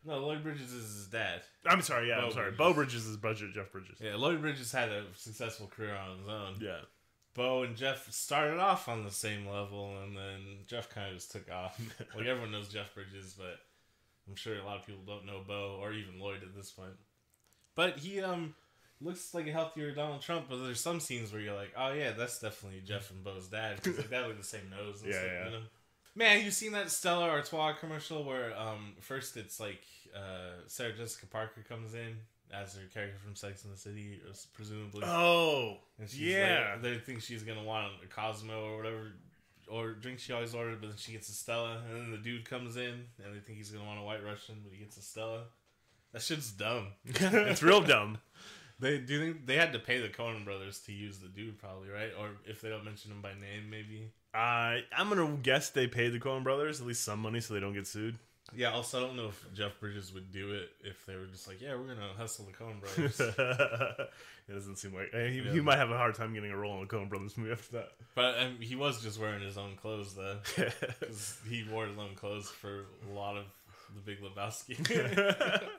No, Lloyd Bridges is his dad. I'm sorry, yeah, I'm sorry. Bo Bridges is budget Jeff Bridges. Yeah, Lloyd Bridges had a successful career on his own. Yeah. Bo and Jeff started off on the same level, and then Jeff kind of just took off. Like, everyone knows Jeff Bridges, but I'm sure a lot of people don't know Bo, or even Lloyd at this point. But he looks like a healthier Donald Trump, but there's some scenes where you're like, oh yeah, that's definitely Jeff and Bo's dad, because like, they have like the same nose and stuff, you know? Man, you seen that Stella Artois commercial where first it's like Sarah Jessica Parker comes in as her character from Sex and the City, presumably. Oh, and she's yeah. Like, they think she's gonna want a Cosmo or whatever, or drink she always ordered, but then she gets a Stella, and then the dude comes in, and they think he's gonna want a White Russian, but he gets a Stella. That shit's dumb. It's real dumb. Do you think they had to pay the Coen brothers to use the dude, probably, right? Or if they don't mention him by name, maybe. I'm gonna guess they paid the Coen brothers at least some money so they don't get sued. Yeah. Also, I don't know if Jeff Bridges would do it if they were just like, "Yeah, we're gonna hustle the Coen brothers." It doesn't seem like he might have a hard time getting a role in a Coen brothers movie after that. But he was just wearing his own clothes though, because he wore his own clothes for a lot of The Big Lebowski.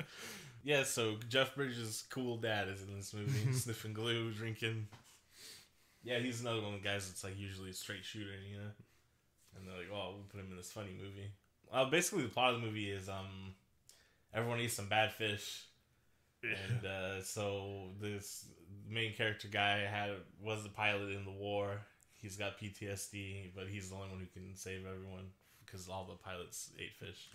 Yeah, so Jeff Bridges' cool dad is in this movie, sniffing glue, drinking. Yeah, he's another one of the guys that's like usually a straight shooter, you know? And they're like, oh, we'll put him in this funny movie. Basically, the plot of the movie is everyone eats some bad fish. And so this main character guy was the pilot in the war. He's got PTSD, but he's the only one who can save everyone because all the pilots ate fish.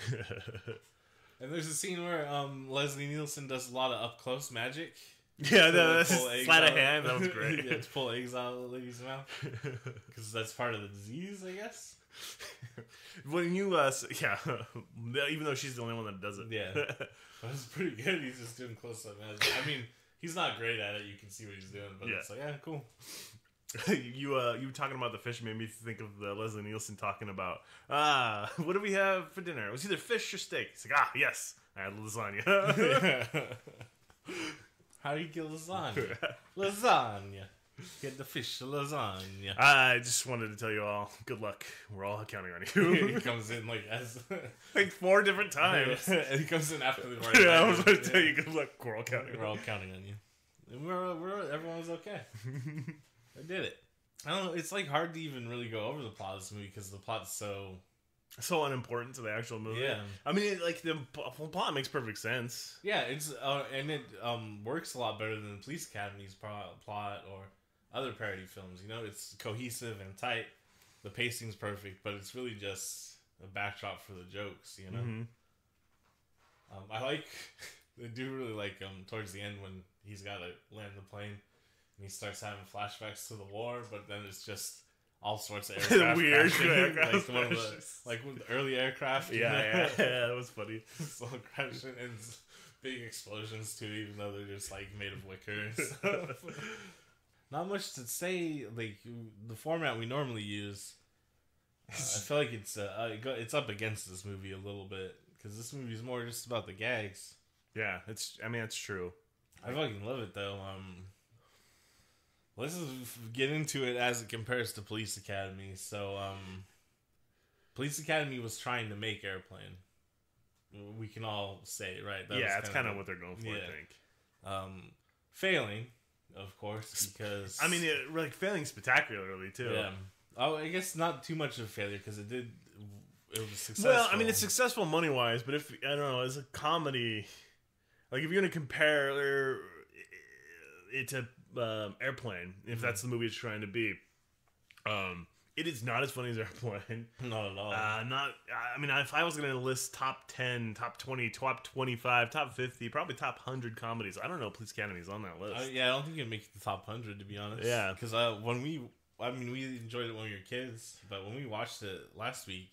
And there's a scene where Leslie Nielsen does a lot of up close magic. Yeah, that's sleight of hand. That was great. Yeah, to pull eggs out of the lady's mouth because that's part of the disease, I guess. When you even though she's the only one that does it. Yeah, that was pretty good. He's just doing close up magic. I mean, he's not great at it. You can see what he's doing, but it's like, yeah, cool. You talking about the fish made me think of the Leslie Nielsen talking about what do we have for dinner? It was either fish or steak. He's like, yes, I had lasagna. How do you get lasagna? Lasagna. Get the fish lasagna. I just wanted to tell you all, good luck. We're all counting on you. He comes in like as like 4 different times. And he comes in after the party. Yeah, I was going to tell you, good luck. We're all counting. We're all counting on you. And everyone was okay. I did it. I don't know. It's like hard to even really go over the plot of this movie because the plot's so unimportant to the actual movie. Yeah, I mean, the plot makes perfect sense. Yeah, it's and it works a lot better than the Police Academy's plot or other parody films. You know, it's cohesive and tight. The pacing's perfect, but it's really just a backdrop for the jokes. You know, I do really like towards the end when he's got to land the plane. And he starts having flashbacks to the war, but then it's just all sorts of aircraft weird aircraft like with the early aircraft. Yeah, that was funny. It's all crashing and big explosions too, even though they're just like made of wicker and stuff. Not much to say. Like the format we normally use, I feel like it's up against this movie a little bit because this movie is more just about the gags. Yeah, it's true. I fucking love it though. Let's just get into it as it compares to Police Academy. So, Police Academy was trying to make Airplane. We can all say, right? That's kind of what they're going for, I think. Failing, of course, because... I mean, failing spectacularly, too. Yeah. Oh, I guess not too much of a failure, because it was successful. Well, I mean, it's successful money-wise, but if, I don't know, as a comedy... Like, if you're going to compare it to... Airplane, if that's the movie it's trying to be, it is not as funny as Airplane. Not at all. I mean, if I was going to list top 10, top 20, top 25, top 50, probably top 100 comedies, I don't know if Police Academy is on that list. I don't think it'd make the top 100, to be honest. Yeah. Because we enjoyed it when we were kids, but when we watched it last week,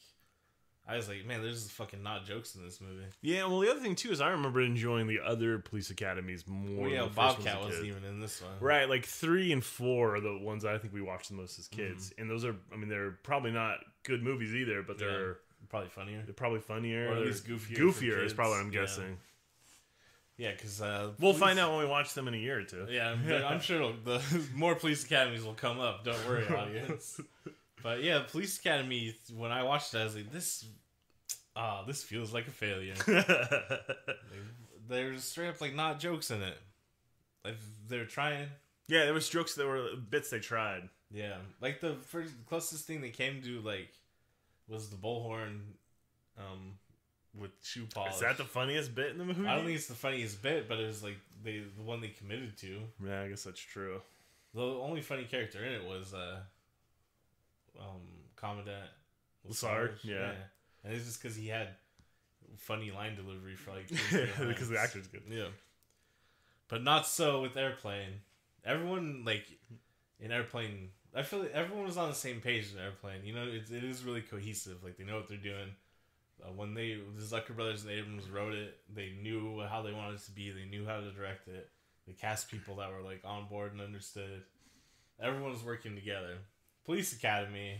I was like, man, there's fucking not jokes in this movie. Yeah, well, the other thing too is I remember enjoying the other police academies more. Well, yeah, Bobcat wasn't even in this one, right? Like 3 and 4 are the ones I think we watched the most as kids, and those are, I mean, they're probably not good movies either, but they're probably funnier. They're probably funnier, or at least goofier. Goofier is probably what I'm guessing. Yeah, because we'll find out when we watch them in a year or two. Yeah, I'm sure the more police academies will come up. Don't worry, audience. But yeah, Police Academy. When I watched it, I was like, this feels like a failure. There's straight up like not jokes in it. Like they're trying. Yeah, there was jokes that were bits they tried. Yeah, like the closest thing they came to like was the bullhorn, with shoe polish. Is that the funniest bit in the movie? I don't think it's the funniest bit, but it was like the one they committed to. Yeah, I guess that's true. The only funny character in it was Commandant Lassard. Yeah, and it's just because he had funny line delivery for like because the actor's good. Yeah, but not so with Airplane. Everyone like in Airplane, I feel like everyone was on the same page in Airplane. You know, it is really cohesive. Like they know what they're doing. When the Zucker brothers and Abrams wrote it, they knew how they wanted it to be. They knew how to direct it. They cast people that were like on board and understood. Everyone was working together. Police Academy,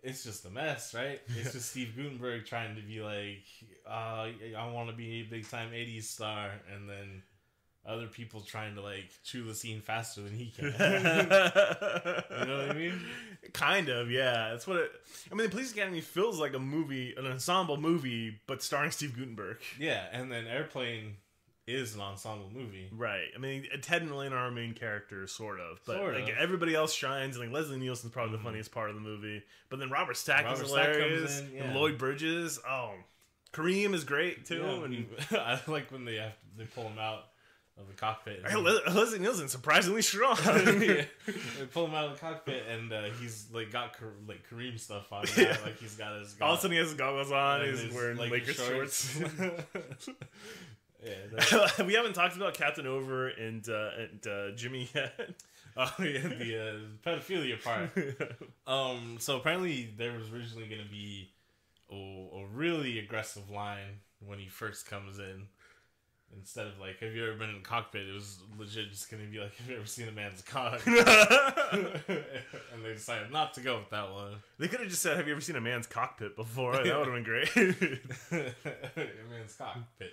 it's just a mess, right? It's just Steve Guttenberg trying to be like, I want to be a big time 80s star, and then other people trying to like chew the scene faster than he can. You know what I mean? Kind of, yeah. That's what it. I mean, the Police Academy feels like a movie, an ensemble movie, but starring Steve Guttenberg. Yeah, and then Airplane is an ensemble movie, right? I mean, Ted and Elaine are our main characters, sort of, but like everybody else shines. Like Leslie Nielsen's probably the funniest part of the movie, but then Robert Stack is hilarious, and Lloyd Bridges. Oh, Kareem is great too. Yeah, and I like when they pull him out of the cockpit. Leslie Nielsen's surprisingly strong. Yeah. They pull him out of the cockpit, and he's like got like Kareem stuff on. Yeah. Like he's got his. All of a sudden, he has his goggles on. He's wearing like Lakers shorts. Yeah, we haven't talked about Captain Over and Jimmy yet. Oh yeah, the pedophilia part. So apparently there was originally going to be a really aggressive line when he first comes in. Instead of like, have you ever been in a cockpit? It was legit just going to be like, have you ever seen a man's cock? And they decided not to go with that one. They could have just said, have you ever seen a man's cockpit before? That would have been great. A man's cockpit.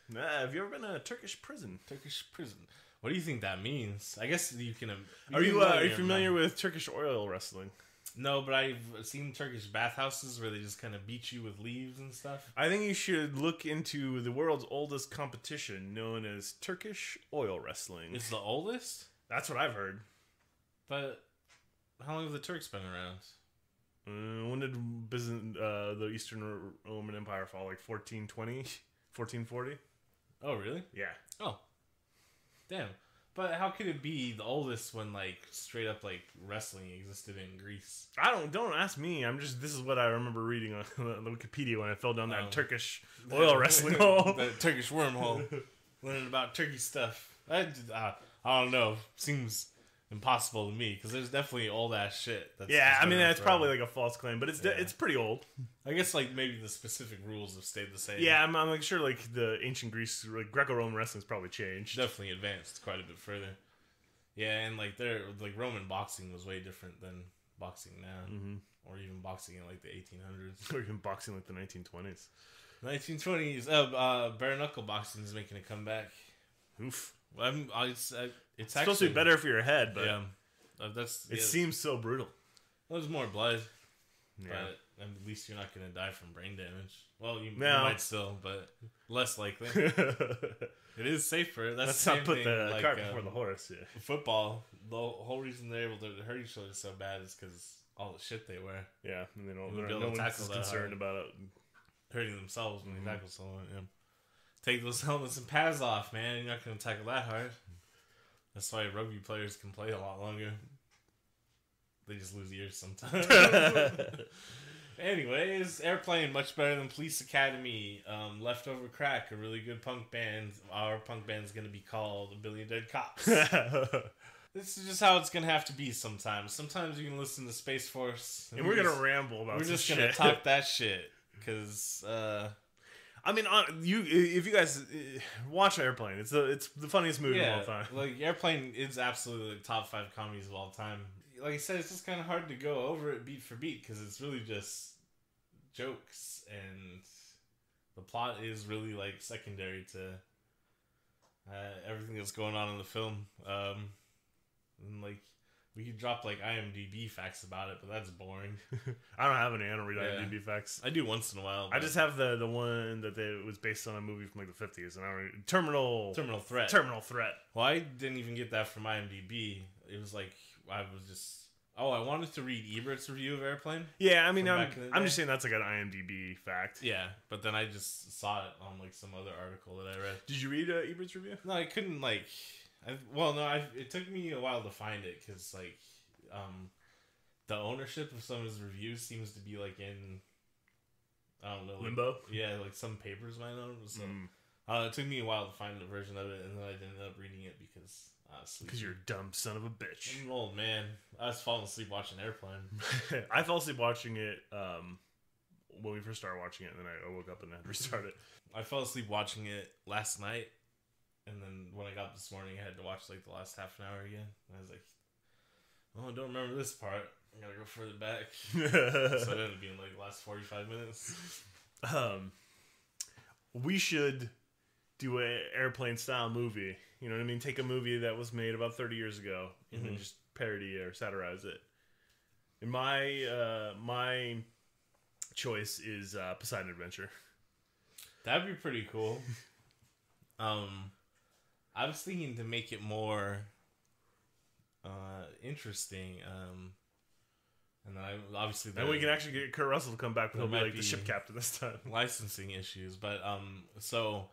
Nah, have you ever been in a Turkish prison? Turkish prison. What do you think that means? I guess you can. Are you familiar with Turkish oil wrestling? No, but I've seen Turkish bathhouses where they just kind of beat you with leaves and stuff. I think you should look into the world's oldest competition known as Turkish oil wrestling. It's the oldest? That's what I've heard. But how long have the Turks been around? When did the Eastern Roman Empire fall? Like 1420? 1440? Oh, really? Yeah. Oh. Damn. But how could it be the oldest when like straight up like wrestling existed in Greece? Don't ask me. This is what I remember reading on the Wikipedia when I fell down that Turkish oil wrestling hole. That Turkish wormhole. Learning about Turkey stuff. I don't know. Seems impossible to me because there's definitely old ass shit. That's probably like a false claim, but it's pretty old. I guess like maybe the specific rules have stayed the same. Yeah, I'm like sure like the ancient Greece, like Greco-Roman wrestling's probably changed. Definitely advanced quite a bit further. Yeah, and like Roman boxing was way different than boxing now, or even boxing in like the 1800s, or even boxing like the 1920s. 1920s. Bare knuckle boxing is making a comeback. Oof. Well, it's supposed to be better for your head, but it seems so brutal. Well, there's more blood, but at least you're not going to die from brain damage. Well, you might still, but less likely. It is safer. Let's not put the cart before the horse. Yeah. Football, the whole reason they're able to hurt each other so bad is because all the shit they wear. Yeah, and no one's concerned about it hurting themselves when they tackle someone. Yeah. Take those helmets and pads off, man. You're not going to tackle that hard. That's why rugby players can play a lot longer. They just lose ears sometimes. Anyways, Airplane, much better than Police Academy. Leftover Crack, a really good punk band. Our punk band's going to be called A Billion Dead Cops. This is just how it's gonna have to be sometimes. Sometimes you can listen to Space Force, and we're gonna ramble about. We're just gonna shit. talk that shit because. I mean, if you guys watch Airplane, it's the funniest movie of all time. Like Airplane is absolutely like top 5 comedies of all time. Like I said, it's just kind of hard to go over it beat for beat because it's really just jokes and the plot is really like secondary to everything that's going on in the film. And like we could drop like IMDb facts about it, but that's boring. I don't have any. I don't read IMDb facts. I do once in a while. I just have the one that it was based on a movie from like the 50s, and I don't Terminal Threat. Terminal Threat. Well, I didn't even get that from IMDb. It was like I was just. Oh, I wanted to read Ebert's review of Airplane. Yeah, I mean, I'm just saying that's like an IMDb fact. Yeah, but then I just saw it on like some other article that I read. Did you read Ebert's review? No, I couldn't like. It took me a while to find it because like, the ownership of some of his reviews seems to be like in, I don't know, like, limbo. Yeah, like some papers might own. So it took me a while to find the version of it, and then I ended up reading it because. Because you're a dumb son of a bitch. I'm an old man. I was falling asleep watching Airplane. I fell asleep watching it when we first started watching it, and then I woke up and had to restart it. I fell asleep watching it last night, and then when I got up this morning, I had to watch like the last half an hour again. And I was like, oh, I don't remember this part. I gotta go further back. So it ended up being like the last 45 minutes. We should do an Airplane style movie. You know what I mean? Take a movie that was made about 30 years ago and then just parody or satirize it. And my choice is Poseidon Adventure. That'd be pretty cool. I was thinking to make it more interesting. And then obviously and we can actually get Kurt Russell to come back, but he'll be like the ship captain this time. Licensing issues, but so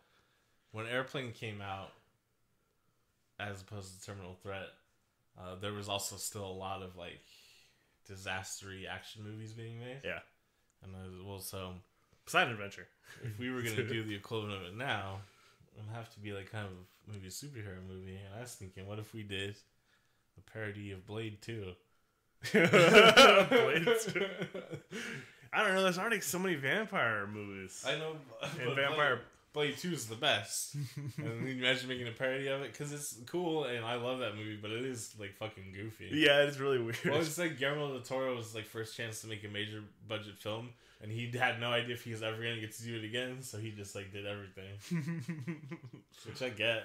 when Airplane came out, as opposed to Terminal Threat, there was also still a lot of like disastery action movies being made. Yeah, and so Poseidon Adventure. If we were gonna do the equivalent of it now, it would have to be like kind of maybe a superhero movie. And I was thinking, what if we did a parody of Blade 2? Blade 2. I don't know. There's already so many vampire movies. I know, and vampire. Blade 2 is the best. And you imagine making a parody of it because it's cool and I love that movie, but it is like fucking goofy. Yeah, it's really weird. Well, it's like Guillermo del Toro's like first chance to make a major budget film, and he had no idea if he was ever gonna get to do it again, so he just like did everything. Which I get.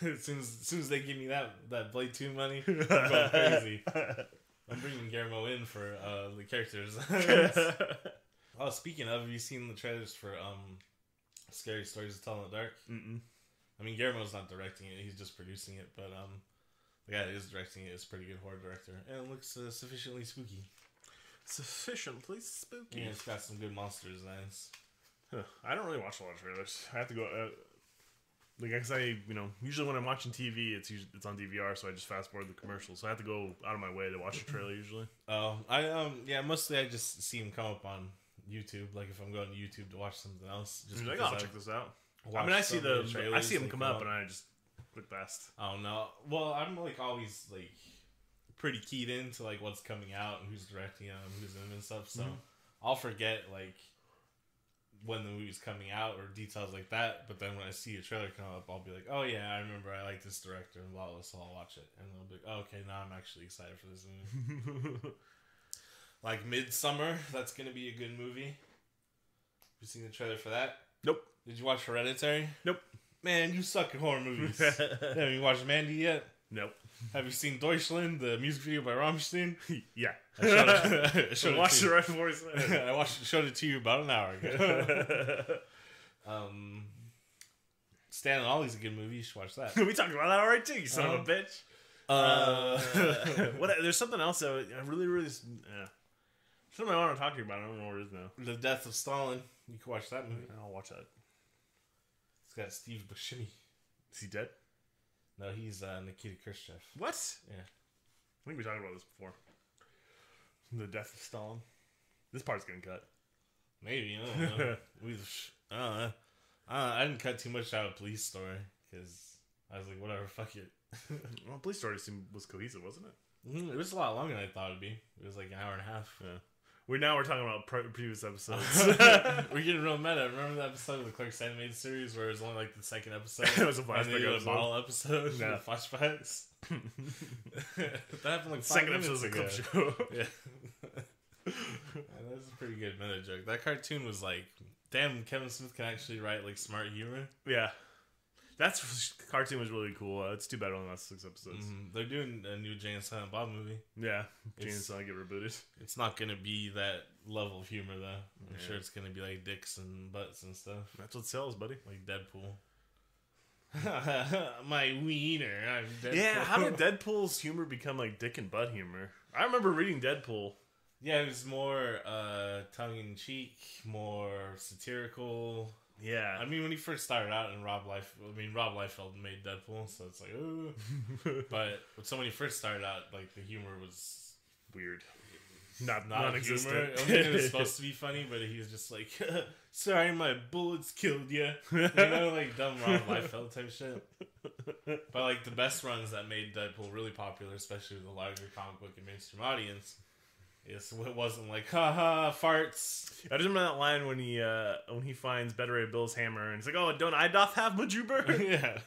As soon as they give me that Blade 2 money, I'm going crazy. I'm bringing Guillermo in for the characters. Oh, speaking of, have you seen the trailers for Scary Stories to Tell in the Dark? Mm-mm. I mean, Guillermo's not directing it; he's just producing it. But the guy that is directing it is a pretty good horror director, and it looks sufficiently spooky. Sufficiently spooky. Yeah, it's got some good monster designs. Huh. I don't really watch a lot of trailers. I have to go. Like I usually when I'm watching TV, it's on DVR, so I just fast forward the commercials. So I have to go out of my way to watch a trailer usually. Oh, mostly I just see them come up on YouTube. Like if I'm going to YouTube to watch something else, just like, I'll check this out. I mean, I see them come up, and I just click past. Oh no! Well, I'm like always like pretty keyed into like what's coming out and who's directing them, who's in them and stuff. So I'll forget like when the movie's coming out or details like that. But then when I see a trailer come up, I'll be like, oh yeah, I remember I like this director and blah blah. So I'll watch it, and I'll be like, oh, okay, now I'm actually excited for this movie. Like Midsummer, that's gonna be a good movie. You seen the trailer for that? Nope. Did you watch Hereditary? Nope. Man, you suck at horror movies. Have you watched Mandy yet? Nope. Have you seen Deutschland, the music video by Rammstein? Yeah. I watched it right before he said it. I showed it to you about an hour ago. Stan and Ollie's a good movie. You should watch that. We talked about that already too, you son of a bitch. There's something else that I really something I want to talk to you about. I don't know what it is now. The Death of Stalin. You can watch that movie. I'll watch that. It's got Steve Buscemi. Is he dead? No, he's Nikita Khrushchev. What? Yeah. I think we talked about this before. The Death of Stalin. This part's getting cut. Maybe. I don't know. I don't know. I didn't cut too much out of Police Story because I was like, whatever, fuck it. Well, Police Story was cohesive, wasn't it? It was a lot longer than I thought it'd be. It was like an hour and a half. Yeah. We're talking about previous episodes. We're getting real meta. Remember the episode of the Clerks animated series where it was only like the second episode? It was a flashback episode. A bottle episode. Yeah. Flashbacks. That happened like 5 second minutes episode of the ago. clip show. Yeah. That was a pretty good meta joke. That cartoon was like, damn, Kevin Smith can actually write like smart humor. Yeah. Cartoon was really cool. It's too bad only last 6 episodes. They're doing a new Jay and Silent Bob movie. Yeah, Jay and Silent get rebooted. It's not gonna be that level of humor though. I'm sure it's gonna be like dicks and butts and stuff. That's what sells, buddy. Like Deadpool. My wiener. I'm Deadpool. Yeah, how did Deadpool's humor become like dick and butt humor? I remember reading Deadpool. Yeah, it was more tongue in cheek, more satirical. Yeah, I mean, when he first started out in Rob Liefeld made Deadpool, so it's like, oh. But when he first started out, like the humor was weird, not non-existent. Humor. I mean, it was supposed to be funny, but he was just like, "Sorry, my bullets killed you," like dumb Rob Liefeld type shit. But like the best runs that made Deadpool really popular, especially with the larger comic book and mainstream audience. Yes, it wasn't like haha farts. I just remember that line when he finds Better Ray Bill's hammer and it's like, oh, don't I doth have Majuber? Yeah.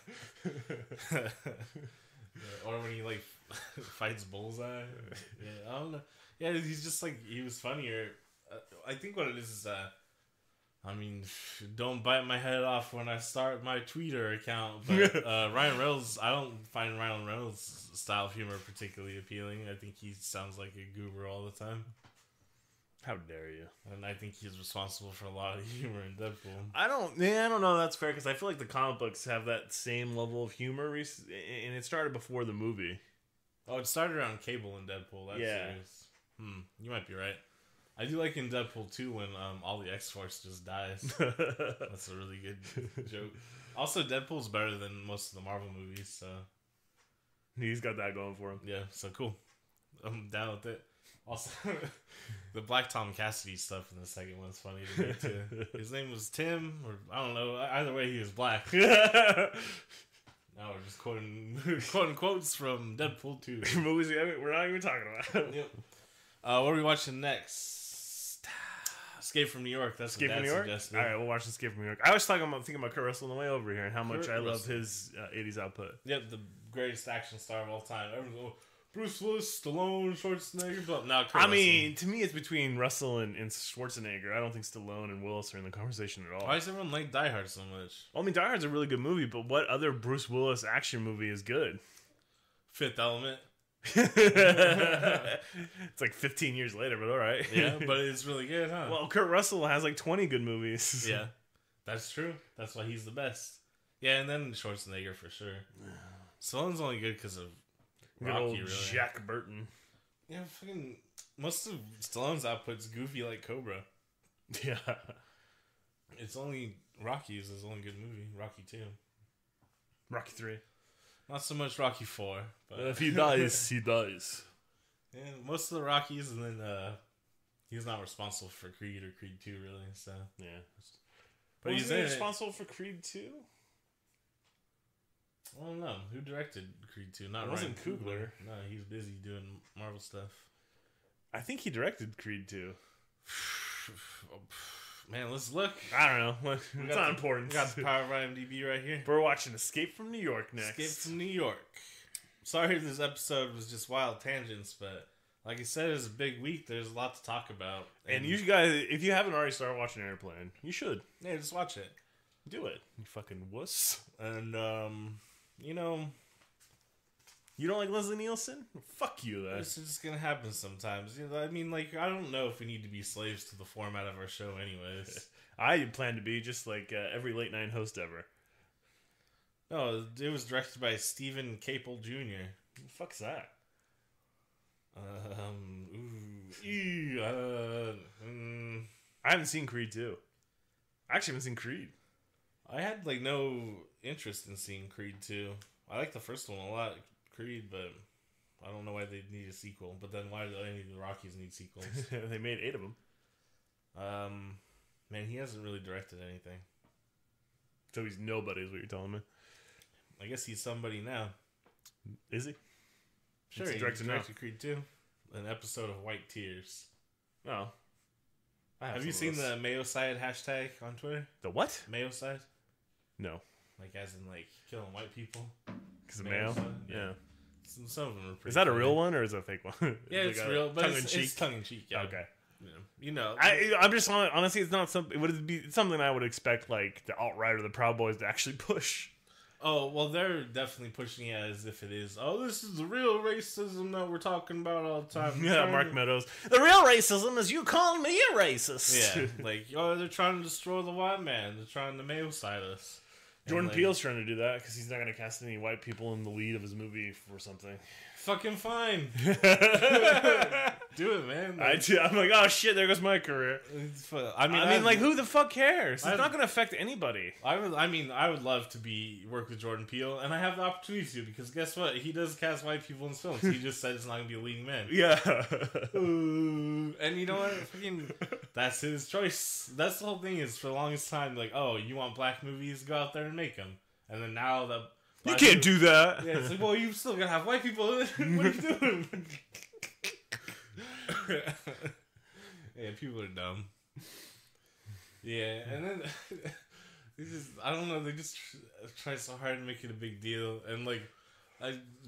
Or when he like fights Bullseye. Yeah, I don't know. Yeah, he's just like he was funnier. I think what it is I mean, don't bite my head off when I start my Twitter account. But Ryan Reynolds, I don't find Ryan Reynolds' style of humor particularly appealing. I think he sounds like a goober all the time. How dare you? And I think he's responsible for a lot of humor in Deadpool. I don't know. That's fair because I feel like the comic books have that same level of humor, and it started before the movie. Oh, it started around Cable and Deadpool. That's serious. You might be right. I do like in Deadpool 2 when all the X-Force just dies. That's a really good joke. Also, Deadpool's better than most of the Marvel movies, so... He's got that going for him. Yeah, so cool. I'm down with it. Also, the Black Tom Cassidy stuff in the second one's funny to me, too. His name was Tim, or I don't know. Either way, he was black. Now we're just quoting quotes from Deadpool 2. Movies we're not even talking about. Yep. What are we watching next? Escape from New York. That's Escape from New York. All right, we'll watch Escape from New York. I was thinking about Kurt Russell on the way over here and how much I love his 80s output. Yep, the greatest action star of all time. Everyone's Bruce Willis, Stallone, Schwarzenegger, but now Kurt Russell. mean, to me, it's between Russell and Schwarzenegger. I don't think Stallone and Willis are in the conversation at all. Why does everyone like Die Hard so much? Well, I mean, Die Hard's a really good movie, but what other Bruce Willis action movie is good? Fifth Element. It's like 15 years later, but all right. Yeah, but it's really good, huh? Well, Kurt Russell has like 20 good movies. Yeah, that's true. That's why he's the best. Yeah, and then Schwarzenegger for sure. Stallone's only good because of Rocky, really. Jack Burton. Yeah, fucking most of Stallone's output's goofy like Cobra. Yeah. It's only Rocky's his only good movie. Rocky 2. Rocky 3. Not so much Rocky 4. But if he dies, he dies. Yeah, most of the Rockies, and then he's not responsible for Creed or Creed 2, really. So yeah. But he's responsible for Creed 2? I don't know. Who directed Creed 2? Not Ryan Coogler. No, he's busy doing Marvel stuff. I think he directed Creed 2. Man, let's look. I don't know. It's not important. We got the power of IMDb right here. We're watching Escape from New York next. Escape from New York. Sorry if this episode was just wild tangents, but like I said, it's a big week. There's a lot to talk about. And you guys, if you haven't already started watching Airplane, you should. Yeah, just watch it. Do it. You fucking wuss. And, you know... You don't like Leslie Nielsen? Fuck you, then. It's just gonna happen sometimes. You know, I mean, like, I don't know if we need to be slaves to the format of our show anyways. I plan to be just like every late night host ever. No, it was directed by Stephen Capel Jr. Who the fuck's that? I haven't seen Creed 2. I actually haven't seen Creed. I had, like, no interest in seeing Creed 2. I like the first one a lot. Creed, but I don't know why they need a sequel. But then why do any of the Rockies need sequels? They made 8 of them. Man, he hasn't really directed anything. So he's nobody is what you're telling me. I guess he's somebody now. Is he? Sure, he directed Creed 2. An episode of White Tears. Oh. Have you seen the Mayocide hashtag on Twitter? The what? Mayocide? No. Like, as in, like, killing white people? Because of mayo? Yeah. Some of them are pretty Is that funny. a real one or is it a fake one? Yeah, it's it's real, but tongue-in-cheek? it's tongue-in-cheek, yeah. Okay. Yeah. You know. I'm just, honestly, it's not something, it's something I would expect, like, the alt-right or the Proud Boys to actually push. Oh, well, they're definitely pushing it as if it is, oh, this is the real racism that we're talking about all the time. Yeah, Mark Meadows. The real racism is you calling me a racist. Yeah, like, oh, they're trying to destroy the white man. They're trying to Mayocide us. Jordan Peele's trying to do that because he's not going to cast any white people in the lead of his movie for something. Fucking fine. Do it, man. Like, I'm like, oh shit, there goes my career. I mean, like, who the fuck cares? It's not going to affect anybody. I would love to work with Jordan Peele, and I have the opportunity to because guess what? He does cast white people in his films. He just said it's not going to be a leading man. Yeah. Ooh. And you know what? Fucking, that's his choice. That's the whole thing. Is for the longest time, like, oh, you want black movies? Go out there and make them. And then now that. You can't do that. Yeah, it's like, well, you still gotta have white people in it. What are you doing? Yeah, people are dumb. Yeah, and then I don't know, they just try so hard to make it a big deal, and like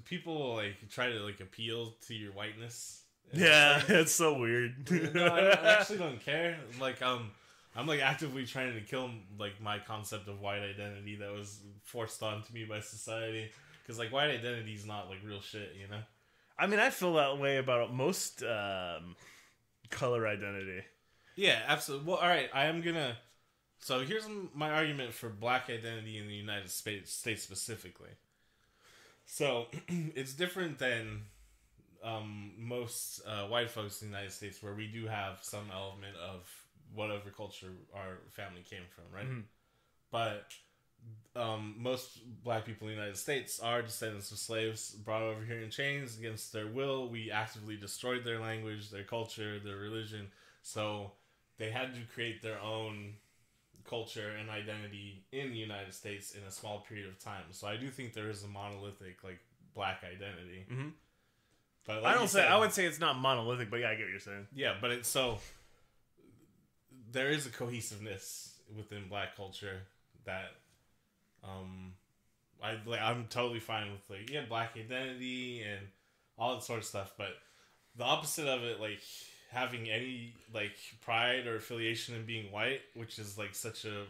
people like try to like appeal to your whiteness. Yeah, it's so weird. No, I actually don't care. Like I'm like actively trying to kill like my concept of white identity that was forced onto me by society, because like white identity is not like real shit, you know. I mean, I feel that way about most color identity. Yeah, absolutely. Well, all right, I am gonna. So here's my argument for black identity in the United States specifically. So it's different than most white folks in the United States, where we do have some element of whatever culture our family came from, right? Mm-hmm. But most black people in the United States are descendants of slaves brought over here in chains against their will. We actively destroyed their language, their culture, their religion. So they had to create their own culture and identity in the United States in a small period of time. So I do think there is a monolithic like black identity. Mm-hmm. But like I would say it's not monolithic, but yeah, I get what you're saying. Yeah, but it's so there is a cohesiveness within black culture that I'm totally fine with, like, yeah, black identity and all that sort of stuff, but the opposite of it, like having any like pride or affiliation in being white, which is like such a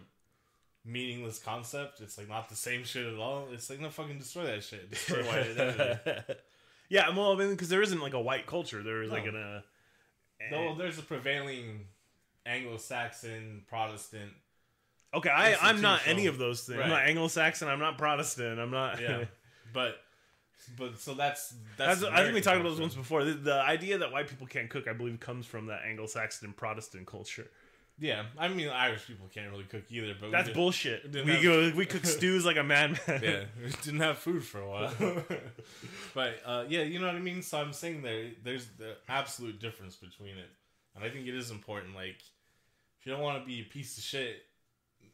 meaningless concept. It's like not the same shit at all. It's like, no, fucking destroy that shit. Destroy white identity. Yeah, well, I mean, because there isn't like a white culture. There is like no, there's a prevailing Anglo-Saxon Protestant. Okay, I'm not any of those things. Right. I'm not Anglo-Saxon. I'm not Protestant. I'm not. Yeah, but so that's I think we talked about this once before. The idea that white people can't cook, I believe, comes from that Anglo-Saxon and Protestant culture. Yeah, I mean, Irish people can't really cook either. But that's bullshit. We cook stews like a madman. Yeah, we didn't have food for a while. But yeah, you know what I mean. So I'm saying there's the absolute difference between it, and I think it is important. Like, if you don't want to be a piece of shit,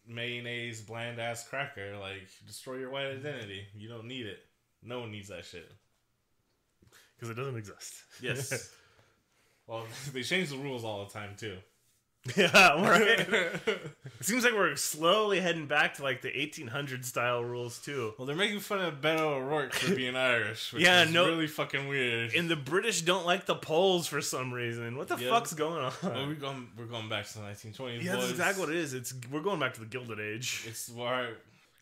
mayonnaise, bland ass cracker, like, destroy your white identity. You don't need it. No one needs that shit because it doesn't exist. Yes. Well, they change the rules all the time too. Yeah, right. It seems like we're slowly heading back to like the 1800 style rules too. Well, they're making fun of Beto O'Rourke for being Irish, which is really fucking weird. And the British don't like the Poles for some reason. What the fuck's going on? Well, we're going back to the 1920s. Yeah, that's exactly what it is. We're going back to the Gilded Age. It's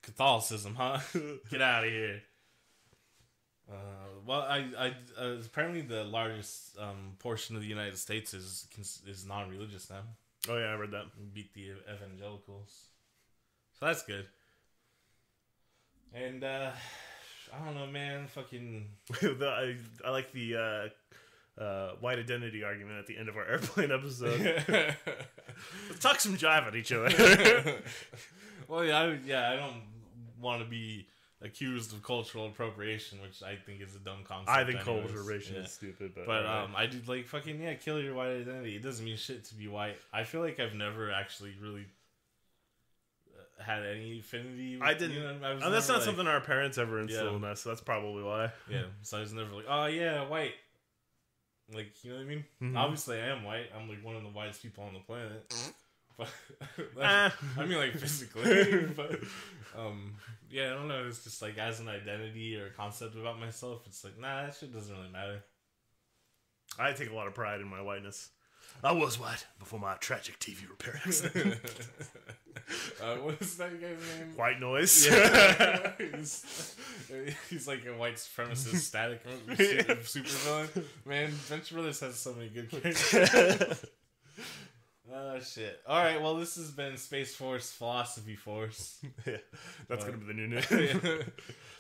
Catholicism, huh? Get out of here. Well, I apparently the largest portion of the United States is non-religious now. Oh yeah, I read that. We beat the evangelicals, so that's good. And I don't know, man. Fucking. I like the white identity argument at the end of our airplane episode. Let's talk some jive at each other. Well, I don't want to be accused of cultural appropriation, which I think is a dumb concept. I think cultural appropriation is stupid, but I do like fucking kill your white identity. It doesn't mean shit to be white. I feel like I've never actually really had any affinity with, I didn't. You know, that's not something our parents ever instilled in us, so that's probably why. Yeah, so I was never like, oh yeah, white. Like, you know what I mean? Mm-hmm. Obviously, I am white. I'm like one of the whitest people on the planet. But I mean, like physically. But yeah, I don't know. It's just like as an identity or a concept about myself, it's like, nah, that shit doesn't really matter. I take a lot of pride in my whiteness. I was white before my tragic TV repair accident. What is that guy's name? White Noise. Yeah. he's like a white supremacist static super villain. Man, Venture Brothers has so many good characters. Oh, shit. Alright, well, this has been Space Force Philosophy Force. Yeah, that's going to be the new name.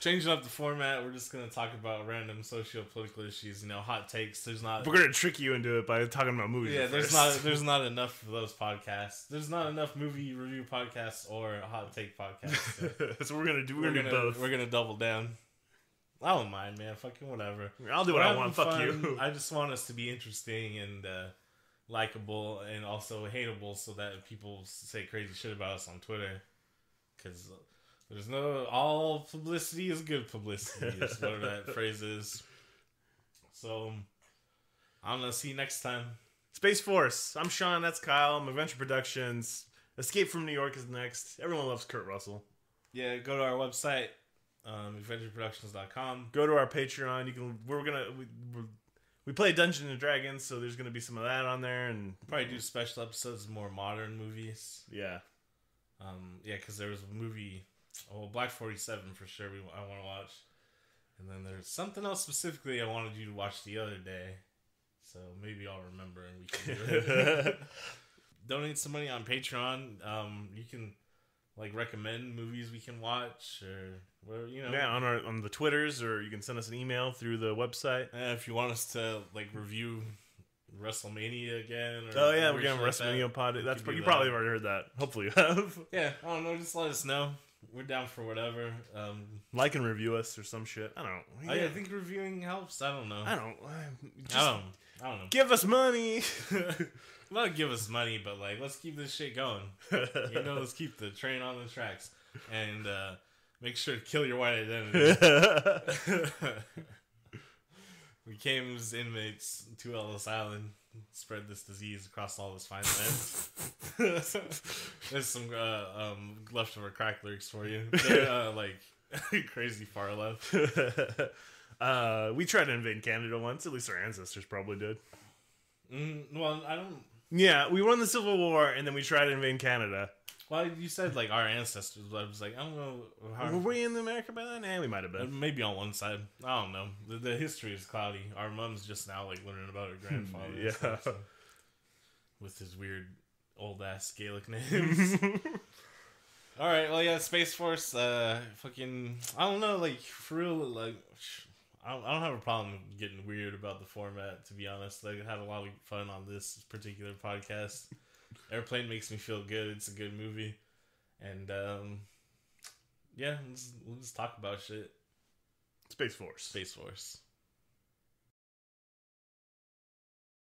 Changing up the format, we're just going to talk about random socio-political issues, you know, hot takes. We're going to trick you into it by talking about movies. Yeah, there's not enough of those podcasts. There's not enough movie review podcasts or hot take podcasts. So we're going to do both. We're going to double down. I don't mind, man. Fucking whatever. I'll do what I want. Fuck you. I just want us to be interesting and likable and also hateable so that people say crazy shit about us on Twitter. Because there's all publicity is good publicity, is whatever that phrase is. So, I'm going to see you next time. Space Force. I'm Sean, that's Kyle. I'm Adventure Productions. Escape from New York is next. Everyone loves Kurt Russell. Yeah, go to our website, adventureproductions.com. Go to our Patreon. We play Dungeons and Dragons, so there's gonna be some of that on there, and probably do special episodes of more modern movies. Yeah, yeah, because there was a movie, Black 47 for sure. I want to watch, and then there's something else specifically I wanted you to watch the other day, so maybe I'll remember and we can do it. Donate some money on Patreon. You can like recommend movies we can watch or. Where, you know, yeah, on the Twitters, or you can send us an email through the website. If you want us to like review WrestleMania again, we're getting WrestleMania pod. You probably have already heard that. Hopefully you have. Yeah, I don't know. Just let us know. We're down for whatever. Like and review us or some shit. I don't know. I think reviewing helps. I don't know. I don't know. Give us money. Not give us money, but like let's keep this shit going. Let's keep the train on the tracks and. Make sure to kill your white identity. We came as inmates to Ellis Island, spread this disease across all this fine land. There's some leftover crack lyrics for you. They're like crazy far left. We tried to invade Canada once. At least our ancestors probably did. Well, I don't. Yeah, we won the Civil War, and then we tried to invade Canada. Well, you said like our ancestors, but I was like, I don't know. Were we in America by then? We might have been. Maybe on one side. I don't know. The history is cloudy. Our mom's just now like learning about her grandfather. Yeah. Stuff, so, with his weird old ass Gaelic names. All right. Well, yeah. Space Force. Fucking. I don't know. Like for real. Like. I don't have a problem getting weird about the format. To be honest, like I had a lot of fun on this particular podcast. Airplane makes me feel good. It's a good movie. And, yeah, we'll just talk about shit. Space Force. Space Force.